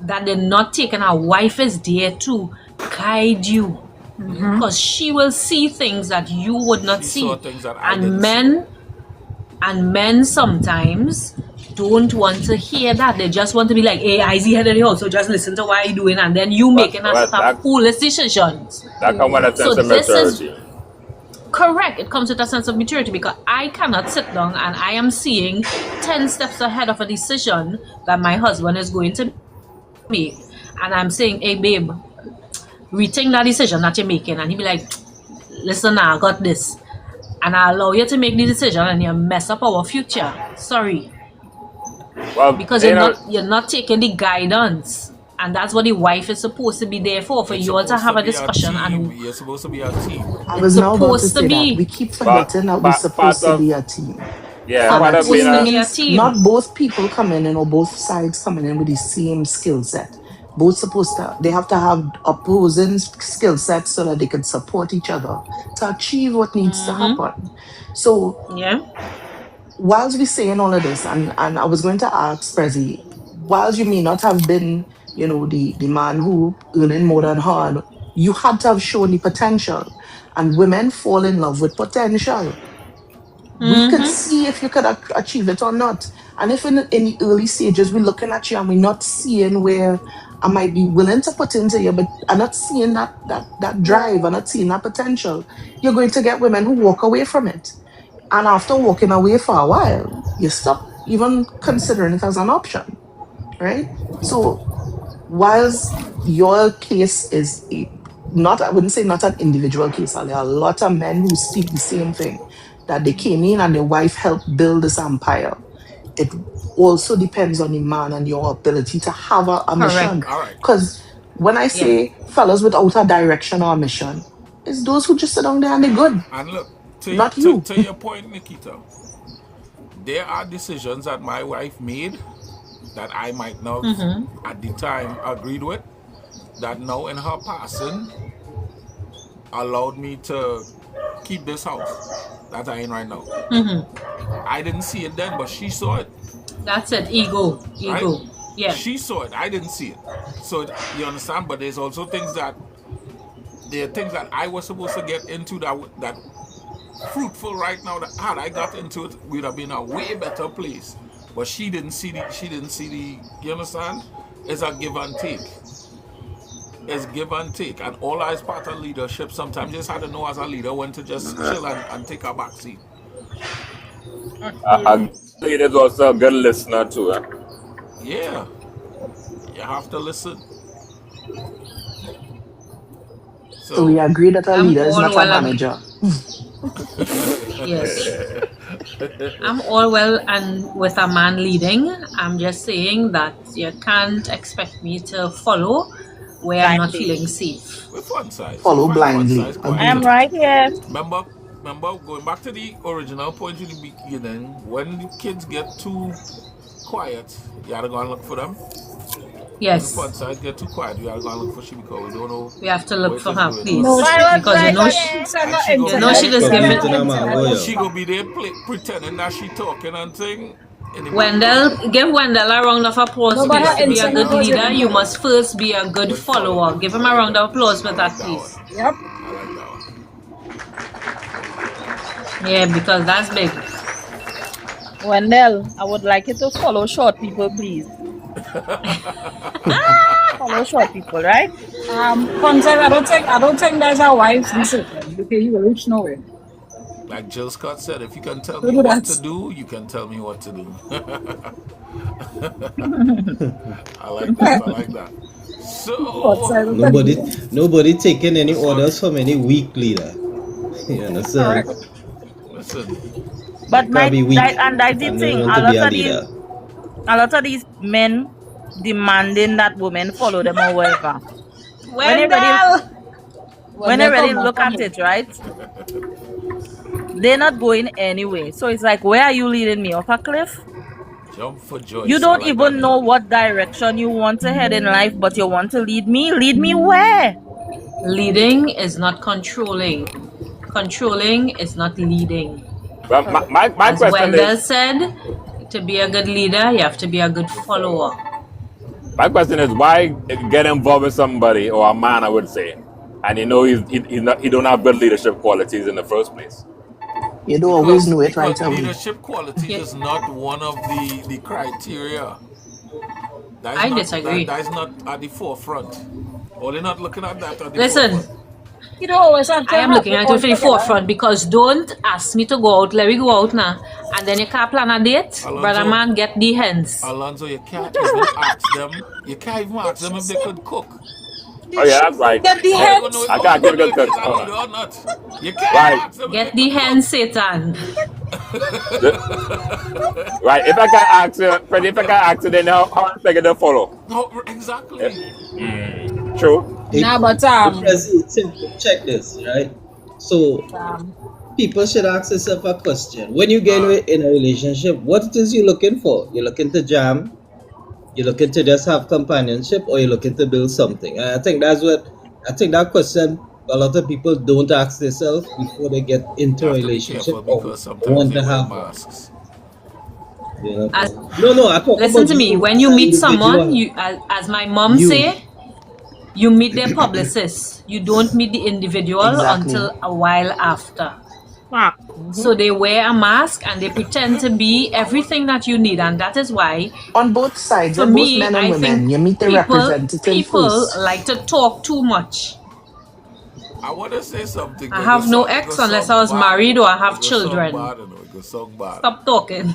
that they're not taking a wife is there to guide you, because she will see things that you would not She see. saw things that I didn't And men sometimes don't want to hear that. They just want to be like, hey, I see head of the house, so just listen to what you're doing, and then you making a set of foolish decisions. That comes with a sense So of this is- maturity. Correct. It comes with a sense of maturity, because I cannot sit down and I am seeing 10 steps ahead of a decision that my husband is going to make. And I'm saying, hey, babe, rethink that decision that you're making. And he'd be like, listen now, I got this. And I allow you to make the decision and you mess up our future. Sorry. Well, Because you you're know, you're not taking the guidance. And that's what the wife is supposed to be there for It's you all to supposed have a be discussion. team. And You're supposed to be a team. I was now about to supposed to say be. that. We keep forgetting that we're part supposed to of- be a team. yeah, And part a of being team supposed to be a means team. not both people coming in or both sides coming in with the same skill set. both supposed to, they have to have opposing skill sets so that they can support each other to achieve what needs to happen. So Yeah. whilst we're saying all of this, and I was going to ask Prezi, whilst you may not have been, the man who earning more than her, you had to have shown the potential. And women fall in love with potential. We could see if you could achieve it or not. And if in the early stages we're looking at you and we're not seeing where I might be willing to put into you, but I'm not seeing that drive, I'm not seeing that potential, you're going to get women who walk away from it. And after walking away for a while, you stop even considering it as an option, right? So whilst your case is I wouldn't say not an individual case, there are a lot of men who speak the same thing, that they came in and their wife helped build this empire. It also depends on the man and your ability to have a mission. All right. Because when I say fellas without a direction or a mission, it's those who just sit down there and they're good. And look, Not you. to your point, Nikita, there are decisions that my wife made that I might not at the time agreed with, that now in her passing allowed me to keep this house that I in right now. I didn't see it then, but she saw it. That's it. Ego. Right? Yeah. She saw it. I didn't see it. So you understand? But there's also things that I was supposed to get into that fruitful right now. That had I got into it, we'd have been a way better place. But she didn't see the. You understand? It's a give and take. It's give and take, and all as part of leadership. Sometimes you just had to know as a leader when to just chill and take a back seat. A leader is also a good listener too. Yeah, you have to listen. So we agree that a I'm leader is all not a well manager. Yes. I'm all well and with a man leading. I'm just saying that you can't expect me to follow where I'm not Blindly. feeling safe. With one size. Follow Find one blindly. size Agreed. I am right here. Remember, going back to the original point in the beginning, when the kids get too quiet, you gotta go and look for them. Yes. If one side get too quiet, you gotta go and look for she, because we don't know. We have to look what for she's her, doing. please. No, Because you know she just give it. She gonna be there pretending that she talking and thing. Wendell, give Wendell a round of applause, No, but please. her To be a good internet leader, was- you must first be a good follower. Give him a round of applause for that, please. Yep. I like that one. Yeah, because that's big. Wendell, I would like you to follow short people, please. Follow short people, right? Concept, I don't think there's a wise decision because you will reach nowhere. Like Jill Scott said, if you can tell Don't me do what that. to do, you can tell me what to do. I like that. So, Nobody taking any orders from any weak leader. You understand? listen, But You can't be weak that's the and thing. want A to be a lot leader. of these men demanding that women follow them or whatever. Wendell! When they really look at it, right? They're not going anyway. So it's like, where are you leading me? Off a cliff? jump for joy. You don't even know what direction you want to head in life, but you want to lead me? Lead me where? Leading is not controlling. Controlling is not leading. Well, my As question Wendell is, said, to be a good leader, you have to be a good follower. why get involved with somebody, or a man, I would say, and you know he don't have good leadership qualities in the first place? You don't always know it right because away. leadership quality is not one of the criteria. That is I not, disagree. That is not at the forefront. Or they're not looking at that at the Listen, forefront. You don't always have to I am have looking it at all it for the together. forefront because don't ask me to go out. Let me go out now. And then you can't plan a date. Alonzo. Brother man, get the hens. Alonzo, you can't even ask them. You can't even ask them if they could cook. Oh yeah, that's right. Get the You head. don't know I can't give a good if cook. it's a leader or not. You can't Right. ask them if Get they the could hens, Satan. Right. If I can ask you, Freddie, if I can ask you, then how I figure to follow? cook. No, exactly. True. Nah, but Check this, right? So people should ask themselves a question. When you get in a relationship, what it is you looking for? You're looking to jam, You're looking to just have companionship, or you're looking to build something. And I think that question a lot of people don't ask themselves before they get into You a have to be relationship careful or because sometimes want they to wear have one. masks. You know? As, No, I talk listen about to me. you When as you an meet someone, individual. you as my mom You. say, you meet their publicist. You don't meet the individual Exactly. until a while after. Fact. So they wear a mask and they pretend to be everything that you need, and that is why, On both sides, for both me, men and I women, think you meet the representative people first. like to talk too much. I want to say something, I but have no it ex go unless sound I was bad. married or I have It go sound children. bad, you know. It go sound bad. Stop talking.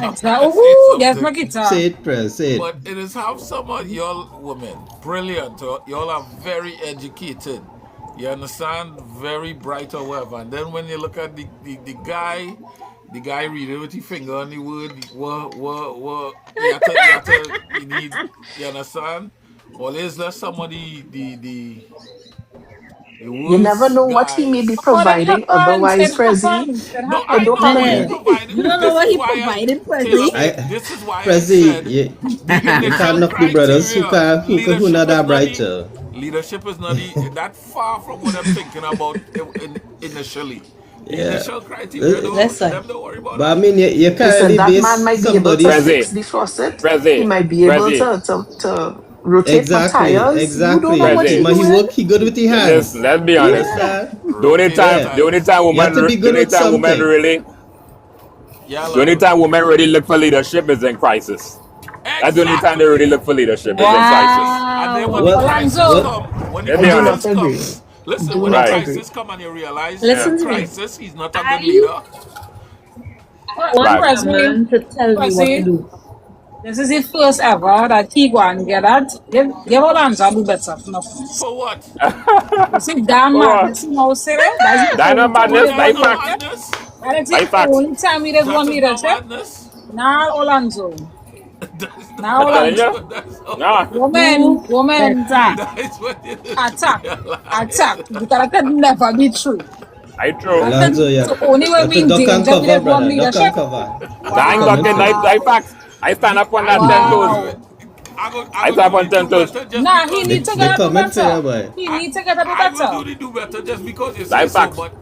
Exactly. I say Ooh, there's my something. guitar. Say it, Press. Say it. But it is how some of y'all women, brilliant, y'all are very educated. You understand? Very bright or whatever. And then when you look at the guy reading with his finger on the word, what, you need, you understand? Or is there somebody, the You never worst know what he may be guys? But it providing happens. otherwise, It Prezi. happens. It No, So I happens. don't know come what at he Man, me. provided. you don't know This what is he why provided, Taylor Prezi. made. I This is why I Prezi, said you, the you can't initial knock the brothers criteria. who not Leadership is that not the brighter. leadership is not that far from what I'm thinking about initially. The Yeah. initial criteria, Listen. don't worry about But I that. mean, you can't Listen, really that man base might be able to somebody's fix Prezi, the faucet. He Prezi, might be able Prezi, to rotate my exactly, tires. You don't know what exactly. he Prezi. But doing. he good with his Listen, hands. let's be You honest. understand? Rotate the Yeah. The only tires. time You have to be good with something. Yeah, the only Lando. time women really look for leadership is in crisis. That's the only time they really Exactly. look for leadership is in crisis. And then Wow. when the What? crisis Alonzo. come, when the Let's I be do honest. not crisis agree. comes, listen, Do when the not Right. agree. crisis come and you realize in Yeah. a Listen to me. crisis he's not a good I leader. want Right. a man to tell me what to Presley, do. this is the first ever that he go and get that. Give Alonzo do better for nothing. For what? You see, damn For what? madness, you know, say that? That's the That no only time he madness, did that one is That's not fact. leadership. madness. That is That the is fact. only time he did That one is not leadership. madness. Now, Alonzo. That is Now, I'm not telling Alonzo. you. madness. That's not Nah. Woman, woman, Better. that is what you attack, attack. realize. Because that could never be true. I true. Alonzo, So only you when have we to in duck and danger we cover, did one brother. Duck leadership. and cover. I ain't Coming ducking, for you. I facts. I stand up on that 10 toes. Wow. I I stand up go on do the 10 do toes. better just Nah, he because need to They get a do coming for you, better. boy. He I, need to get a do I will better. do the do better just because you say That so, facts. but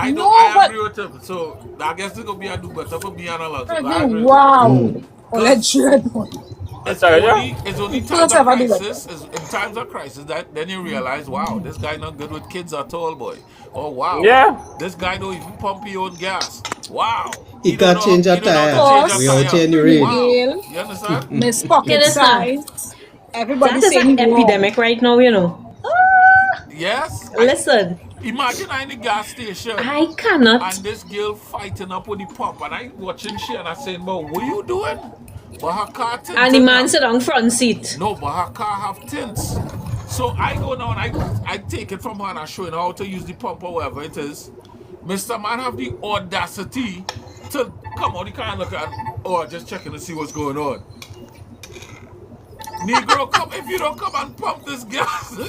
No, I but agree with him. So I guess it's gonna be a do better for me and Alonso. I Presley, agree with him. wow. Oh, Because let's share it one. I'm telling you. it's only He times first of ever do better. crisis is in times of crisis that then you realize, wow, this guy not good with kids at all, boy. Oh wow, Yeah. this guy don't even pump his own gas. Wow, He can't change a he don't know tire. how to change a Cause We out here tire. in the Pretty rain. Wow, Gale, you understand? Miss Okay, Pocket listen. Size, everybody That is saying an he wrong. epidemic right now, you know. Yes. Listen, Imagine I in the gas station I cannot. and this girl fighting up with the pump, and I watching she and I saying, "But what you doing?" But her car And the tinted man now. sit on front seat. No, but her car have tints. So I go now and I take it from her and I show her how to use the pump or whatever it is. Mr. Man have the audacity to come out the car and look at, oh, just checking to see what's going on. Negro, come if you don't come and pump this gas.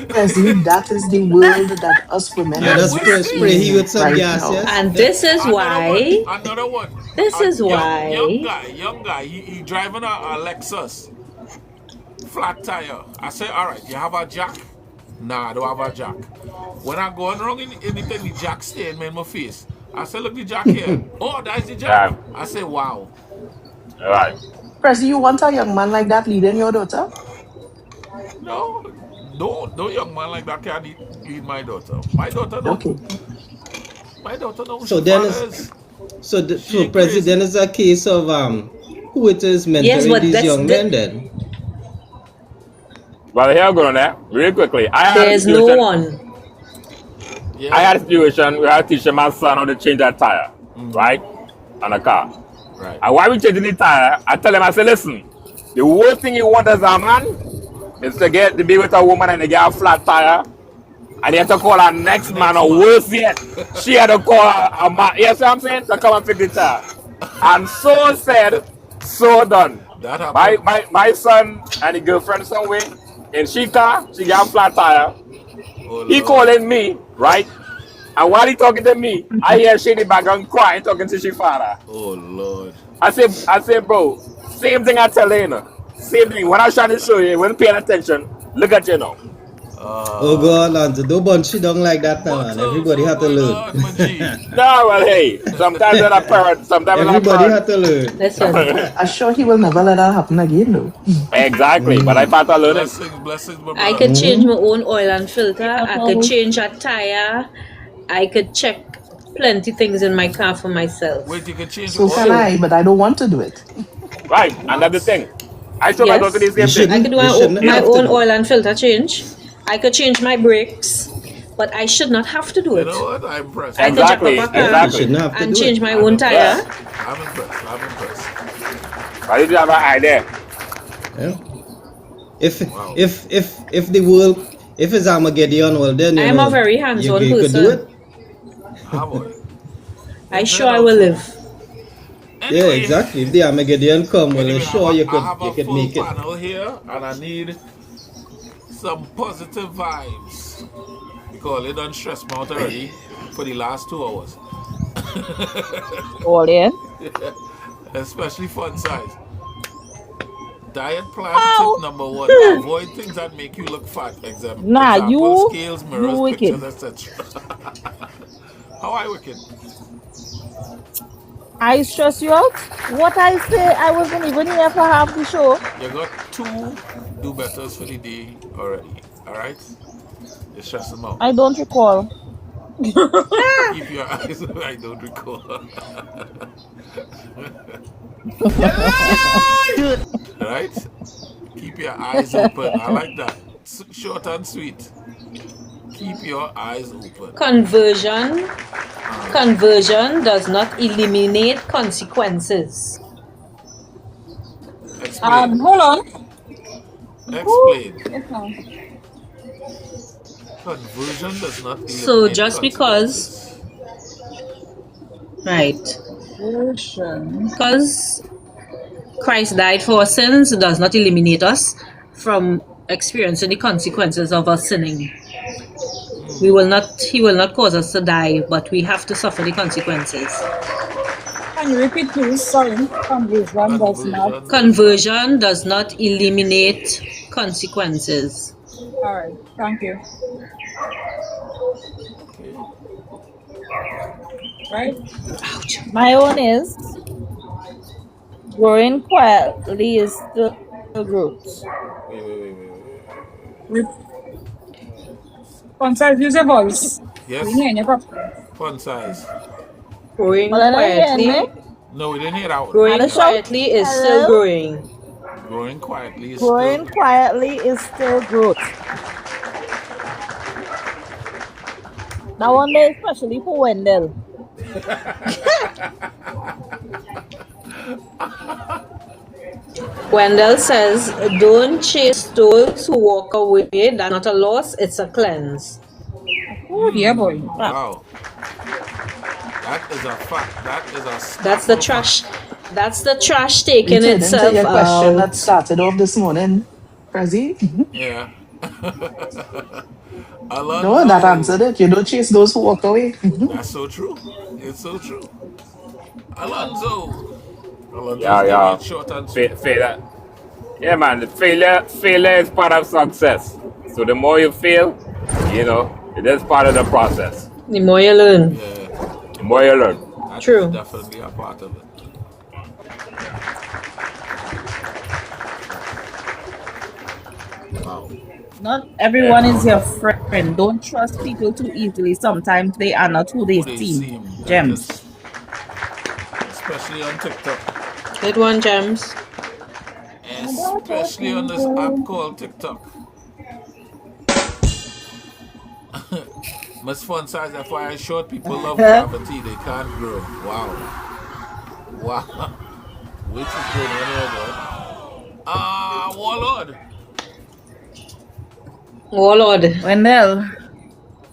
Prezi, that is the world that us women Yeah, are just we spray he see. in with some right gas, now. yes? And this is why, Another one. this A is young why, guy. He driving a Lexus, flat tire. I say, all right, you have a jack? Nah, I don't have a jack. When I going wrong in anything, the jack stay in my face. I say, look, the jack here. Oh, that's the jack. Yeah. I say, wow. All right. Prezi, you want a young man like that leading your daughter? No young man like that can lead my daughter. My daughter know. Okay. My daughter know who So she then father it's is. so She so President crazy. is a case of who it is mentoring yes, but these that's young men then. Well, here I go on that really quickly. there's no one. Yeah. I had a situation where I teach my son how to change that tire, right, on a car. Right. And while we changing the tire, I tell him, I say, listen, the worst thing you want as a man is to be with a woman and they get a flat tire, and you have to call her next man, or worse yet, she had to call a man. You see what I'm saying? To come and fix the tire. And so said, so done. That happened. My son and the girlfriend somewhere in she car, she got a flat tire. Oh, He Lord. calling me, right? And while he talking to me, I hear she in the background crying, talking to she father. Oh Lord. I say, bro, same thing I tell Lena. Same thing. What I was trying to show you, you weren't paying attention. Look at you now. Oh God, Lanza, don't bunch it down like that now, man. Everybody have to learn. No, well, hey. Sometimes when a parent, sometimes when a Everybody parent. have to learn. Listen, I'm sure he will never let that happen again, though. Exactly. But I thought I learned it. Blessings, my I brother. could change my own oil and filter. I could change a tire. I could check plenty things in my car for myself. Wait, you can change So the can oil? I, but I don't want to do it. Right. Another thing. I told my Yes. daughter the same You thing. shouldn't. I could do You shouldn't my have to own do. oil and filter change. I could change my brakes, but I should not have to do You it. know what? I'm impressed. I could Exactly. jack up a car You Exactly. shouldn't have to and do change it. my own tire. I'm impressed. I didn't have an idea. Yeah. If the world, if it's Armageddon, well then you I am know, a very hands-on you could do it. person. Ah, boy. I sure I will live. Yeah, Anyway, exactly. If the Armageddon come, well, anyway, sure you I have could a full make it. panel here, and I need some positive vibes because it done stress me out already for the last 2 hours. All in. Especially fun size. Diet plan tip number 1: avoid things that make you look fat. Nah, example, you- scales, you mirrors, wicked. pictures, etc. How I wicked? I stress you out. What I say, I wasn't even here for half the show. You got 2 do betters for the day already. Alright? You stress them out. I don't recall. Keep your eyes I don't recall. Right? Keep your eyes open. I like that. Short and sweet. Keep your eyes open. Conversion does not eliminate consequences. Explain. Hold on. Explain. Okay. Conversion does not eliminate So just because- consequences. Right. Version. Because Christ died for our sins does not eliminate us from experiencing the consequences of our sinning. He will not cause us to die, but we have to suffer the consequences. Can you repeat, please? Sorry. Conversion does not. Conversion does not eliminate consequences. All right. Thank you. Right? My own is growing quietly is still growth. Wait. Concise, use your voice. Yes, We need your proper. fun size. Growing Well, I don't hear quietly, me. No, we didn't hear that one. growing Hello? quietly is still Hello? growing. Growing quietly is Growing still... quietly is still growth. That one there especially for Wendell. Wendell says, don't chase those who walk away. That's not a loss, it's a cleanse. Oh, yeah, boy. Wow. That is a fact. That is a... That's the trash. That's the trash taking Returning to itself your question out. that started off this morning, Prezi. Yeah. No, that answered it. You don't chase those who walk away. That's so true. It's so true. Alonzo. Yeah. It's short and sweet. Failure. Yeah, man. Failure is part of success. So the more you fail, it is part of the process. The more you learn. Yeah. The more you learn. That's True. definitely a part of it. Wow. Not everyone is your friend. Don't trust people too easily. Sometimes they are not who they They seem. seem Gems. especially on TikTok. Good one, Gems. Especially on this app called TikTok. Miss Fun Size FYI short people love gravity, they can't grow. Wow. Which is going on here, boy? Warlord. Oh, Lord. Wendell.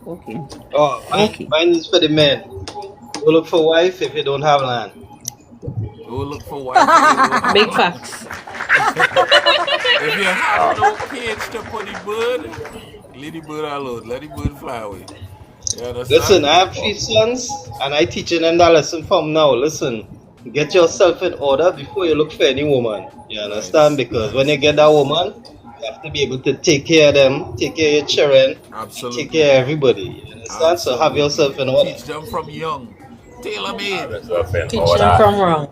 Okay. Oh, mine is for the men. Go look for wife if you don't have land. Go look for wife. Big facts. If you have no cage to put the bird, leave the bird alone. Let the bird fly away. You understand? Listen, I have 3 sons and I teaching them that lesson from now. Listen, Get yourself in order before you look for any woman. You understand? Nice, Because when you nice. get that woman, you have to be able to take care of them, take care of your children, and take Absolutely. care of everybody. You understand? So have yourself in Absolutely. order. Teach them from young. Tailor Have made. yourself in Teach them order. from wrong.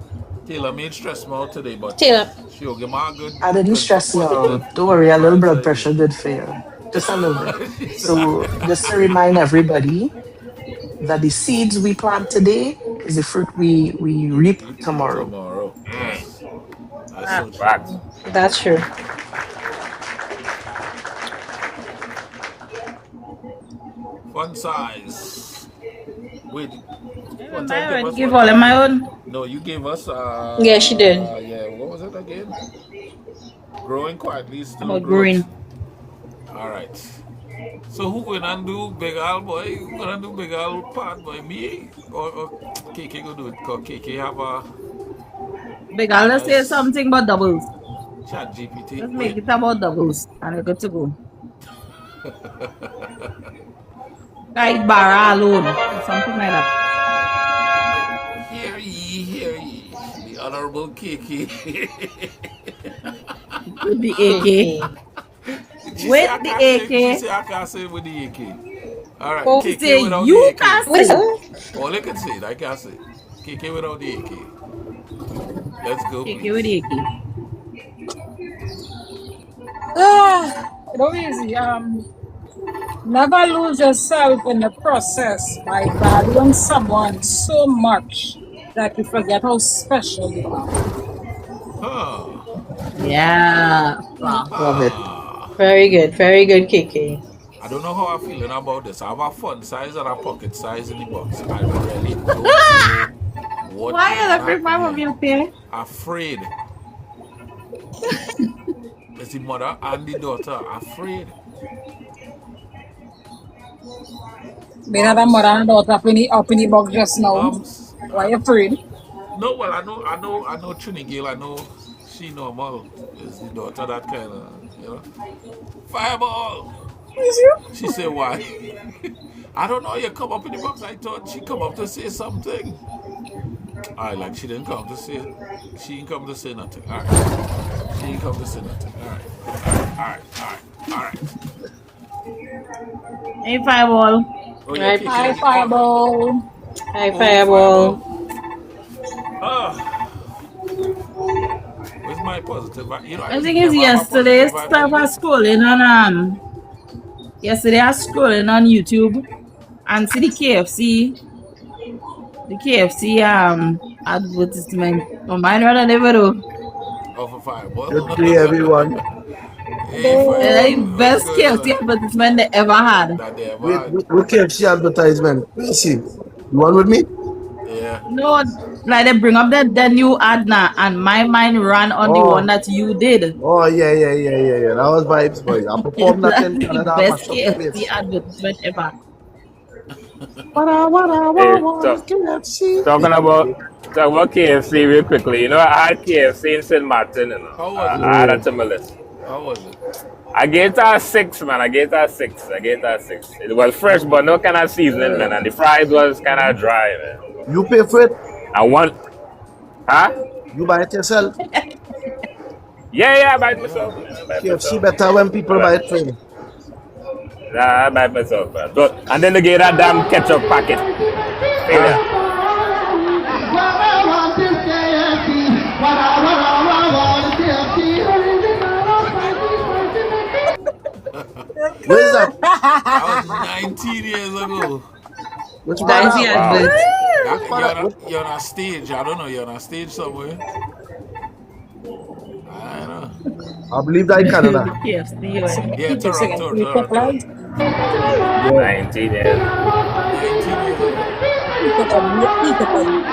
Tailor made stress me out today, but Taylor. she'll give me a I didn't good stress you positive out. Don't worry, a little vibes blood I pressure did. good for you. Just a little bit. So just to remind everybody that the seeds we plant today is the fruit we reap tomorrow. Tomorrow. Yes. That's Ah, so true. Facts. that's true. Fun size. Wait. What I I give already us? give What all of time? my own. No, you gave us Yeah, she did. yeah, what was it again? Growing quietly, still About growth. green. Alright. So who gonna do Big Al boy? Who gonna do Big Al part boy? Me or KK go do it? Cause KK have a Big Al, let's say nice something about doubles. chat GPT. Let's make Wait. it about doubles and we're good to go. Like Barra alone or something like that. Hear ye, hear ye. The Honorable KK. With the AK. She With say I the can't say, she AK. say I can't say with the AK. Alright, Oh, She KK say without you the AK. can What is say. that? All I can say it, I can't say it. KK without the AK. Let's go, AK with please. the AK. You know, easy. Never lose yourself in the process by valuing someone so much that you forget how special you are. Huh. Yeah. Wow. Love it. Very good. Very good, Kiki. I don't know how I'm feeling about this. I have a fun size and a pocket size in the box. I really don't know what Why will you not bring my happen mommy here. up here? Afraid. It's the mother and the daughter. Afraid. Being that mother and daughter up in the box just now. Mums. Why you afraid? No, well, I know Trini Gale. I know she normal. Is the daughter that kind of, you know. Fireball. Is you? She said, why? I don't know. You come up in the box. I thought she come up to say something. Alright, like she didn't come to say. She didn't come to say nothing. Alright. She didn't come to say nothing. Alright. Hey, Fireball. Oh, Right. KK. Hi, Fireball. Hi, Oh, Fireball. Ah. Where's my positive vibe? You know, I used think to it's never have a yesterday. positive vibe Stuff like I this. scrolling on yesterday I scrolling on YouTube and see the KFC advertisement. Oh my God, never Oh, for Fireball. Good day, everyone. Hey, the Fireball. What's best going KFC on? advertisement they ever had. That they ever Wait, had. look KFC advertisement. Let me see. You want with me? Yeah. No, like they bring up the new ad now, and my mind ran on the one Oh, that you did. yeah. That was vibes, boy. I performed that That's in the Canada, best mashed up the KFC place. advertisement ever. What I Hey, want is KFC. talking about KFC real quickly. You know, I had KFC in St. Martin. You know, How was it? I had Oh, it to my list. How was it? I gave it a 6, man. I gave it a 6. It was fresh, but no kind of seasoning, man. And the fries was kind of dry, man. you pay for it? I want, huh? You buy it yourself? Yeah, I buy it myself, man. I buy it KFC myself. better when people buy it for you. Nah, I buy it myself, man. So, and then they gave that damn ketchup packet. Failure. Where's that? That was 19 years ago. Which That is the banner? Wow. advert. You're on a stage. I don't know. You're on a stage somewhere. I don't know. I believe that in Canada. KFC. Yeah, Keep it second. Toronto. Keep it light. Yeah. 19 years. 19 years ago. Keep it on. Keep it on.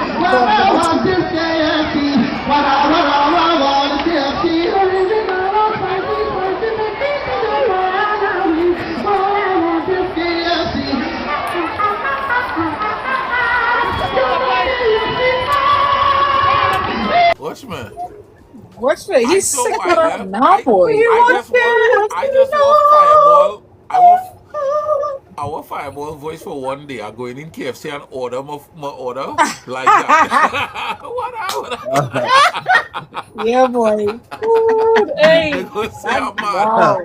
Watch me. What's it? I He's so sick white, of yeah. that now, boy. I just want Fireball. our fireball voice for one day are going in KFC and order my order like that. what? Yeah, boy. Ooh, They hey. gonna say I'm mad. Wow.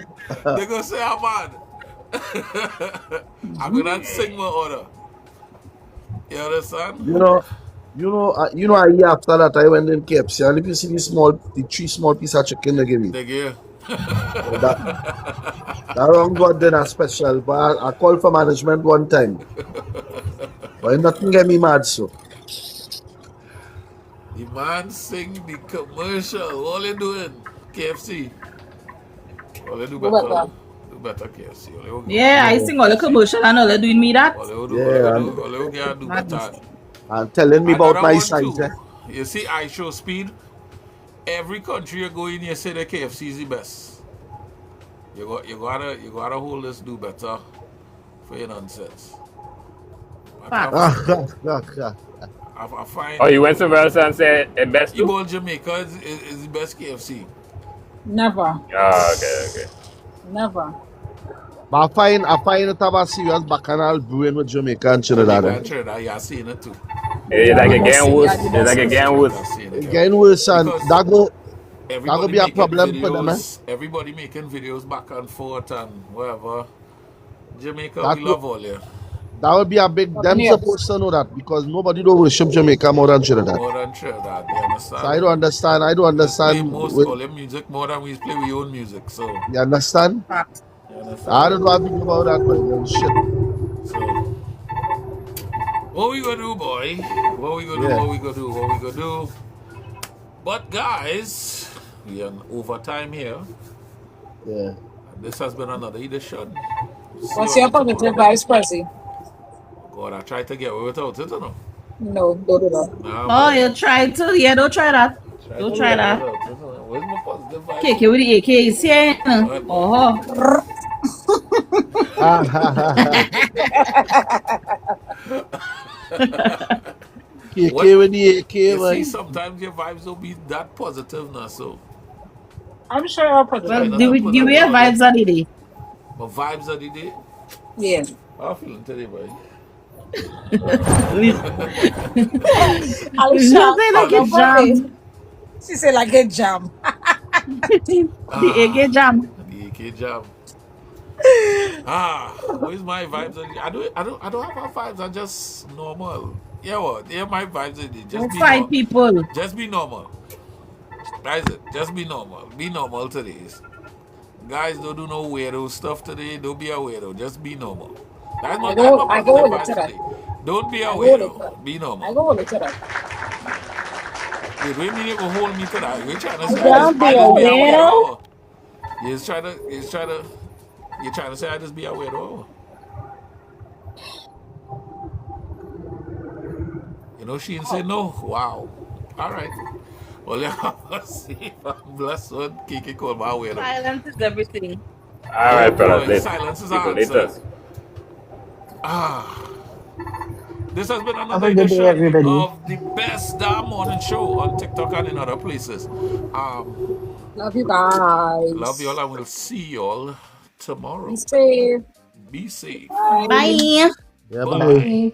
They gonna say I'm mad. I'm gonna sing my order. You understand? I eat after that I went in KFC and if you see the 3 small piece of chicken they give me, They give. that wrong got dinner special. But I called for management one time, but nothing get me mad so. The man sing the commercial. All they doing? KFC. All they do Go better. back. Do better KFC. All they will Yeah, I sing all the commercial and all they doing me that. All they will do. Yeah, All they will get do Madness. better. and telling me about Another my one size. too. You see, I show speed. Every country you go in, you say the KFC is the best. You gotta hold this do better for your nonsense. Fact. I find Oh, you went somewhere else and said it best too? Ebola Jamaica is the best KFC. Never. Ah, okay. Never. But I find it have a serious bacchanal brewing with Jamaica and Jamaica Trinidad. and Trinidad, you're seeing it too. It's like Yeah, again the worse. best It's like thing. again worse. You're seeing It's it. getting worse and Because that go everybody be a making problem for them, videos, everybody making videos back and forth and whatever. Jamaica, That we go- love all you. that would be a big them Yes. supposed to know that because nobody don't worship Jamaica more than Trinidad. More than Trinidad, you understand? So I don't understand. We play understand. most with- all your music more than we play your own music. So You understand? Fact. you understand? I don't know how to think about that, but shit. So what we gonna do, boy? What we gonna do? Yeah. What we gonna do? What we gonna do? But guys, we are in overtime here. Yeah. And this has been another edition. See What's you your all positive tomorrow. vibes, Percy? God, I tried to get away without it, you know. No, don't do that. Nah, Oh, you try to? Yeah, don't try that. Tried Don't to try get that. away without it, you know. Where's my positive vibe? KK with the AK is here. Oh, KK with the AK, You see, man. sometimes your vibes don't be that positive now, so I'm sure you're positive. well, Try the not to put way that down. vibes are the day. my vibes are the day. Yeah. How I'm feeling today, boy. I'm It's shocked. nothing like a Your voice. jam. She said like a jam. The AK jam. The AK jam. Where's my vibes? I don't have my vibes. I'm just normal. Yeah, what? Yeah, my vibes are the day. Just be Five normal. people. Just be normal. That's it. Just be normal. Be normal today. Guys, don't do no weirdo stuff today. Don't be a weirdo. Just be normal. That's my I go positive with it vibes today. today. Don't be a I go with it weirdo. today. Be I normal. go with it today. Wait, wait, you will hold me to that. You're trying to say Don't be a weirdo. You're trying to say I just be a weirdo. You know, she didn't say no. Wow. All right. Well, yeah, see if I'm blessed one. Kiki called my weirdo. Silence is everything. All right, fellas. Boy, Later. silence is People, answer. later. This has been Have another a good day, edition everybody. of the best damn morning show on TikTok and in other places. Love you guys. Love you all, and we'll see you all tomorrow. Be safe. Be safe. Bye. Yeah, Bye. bye.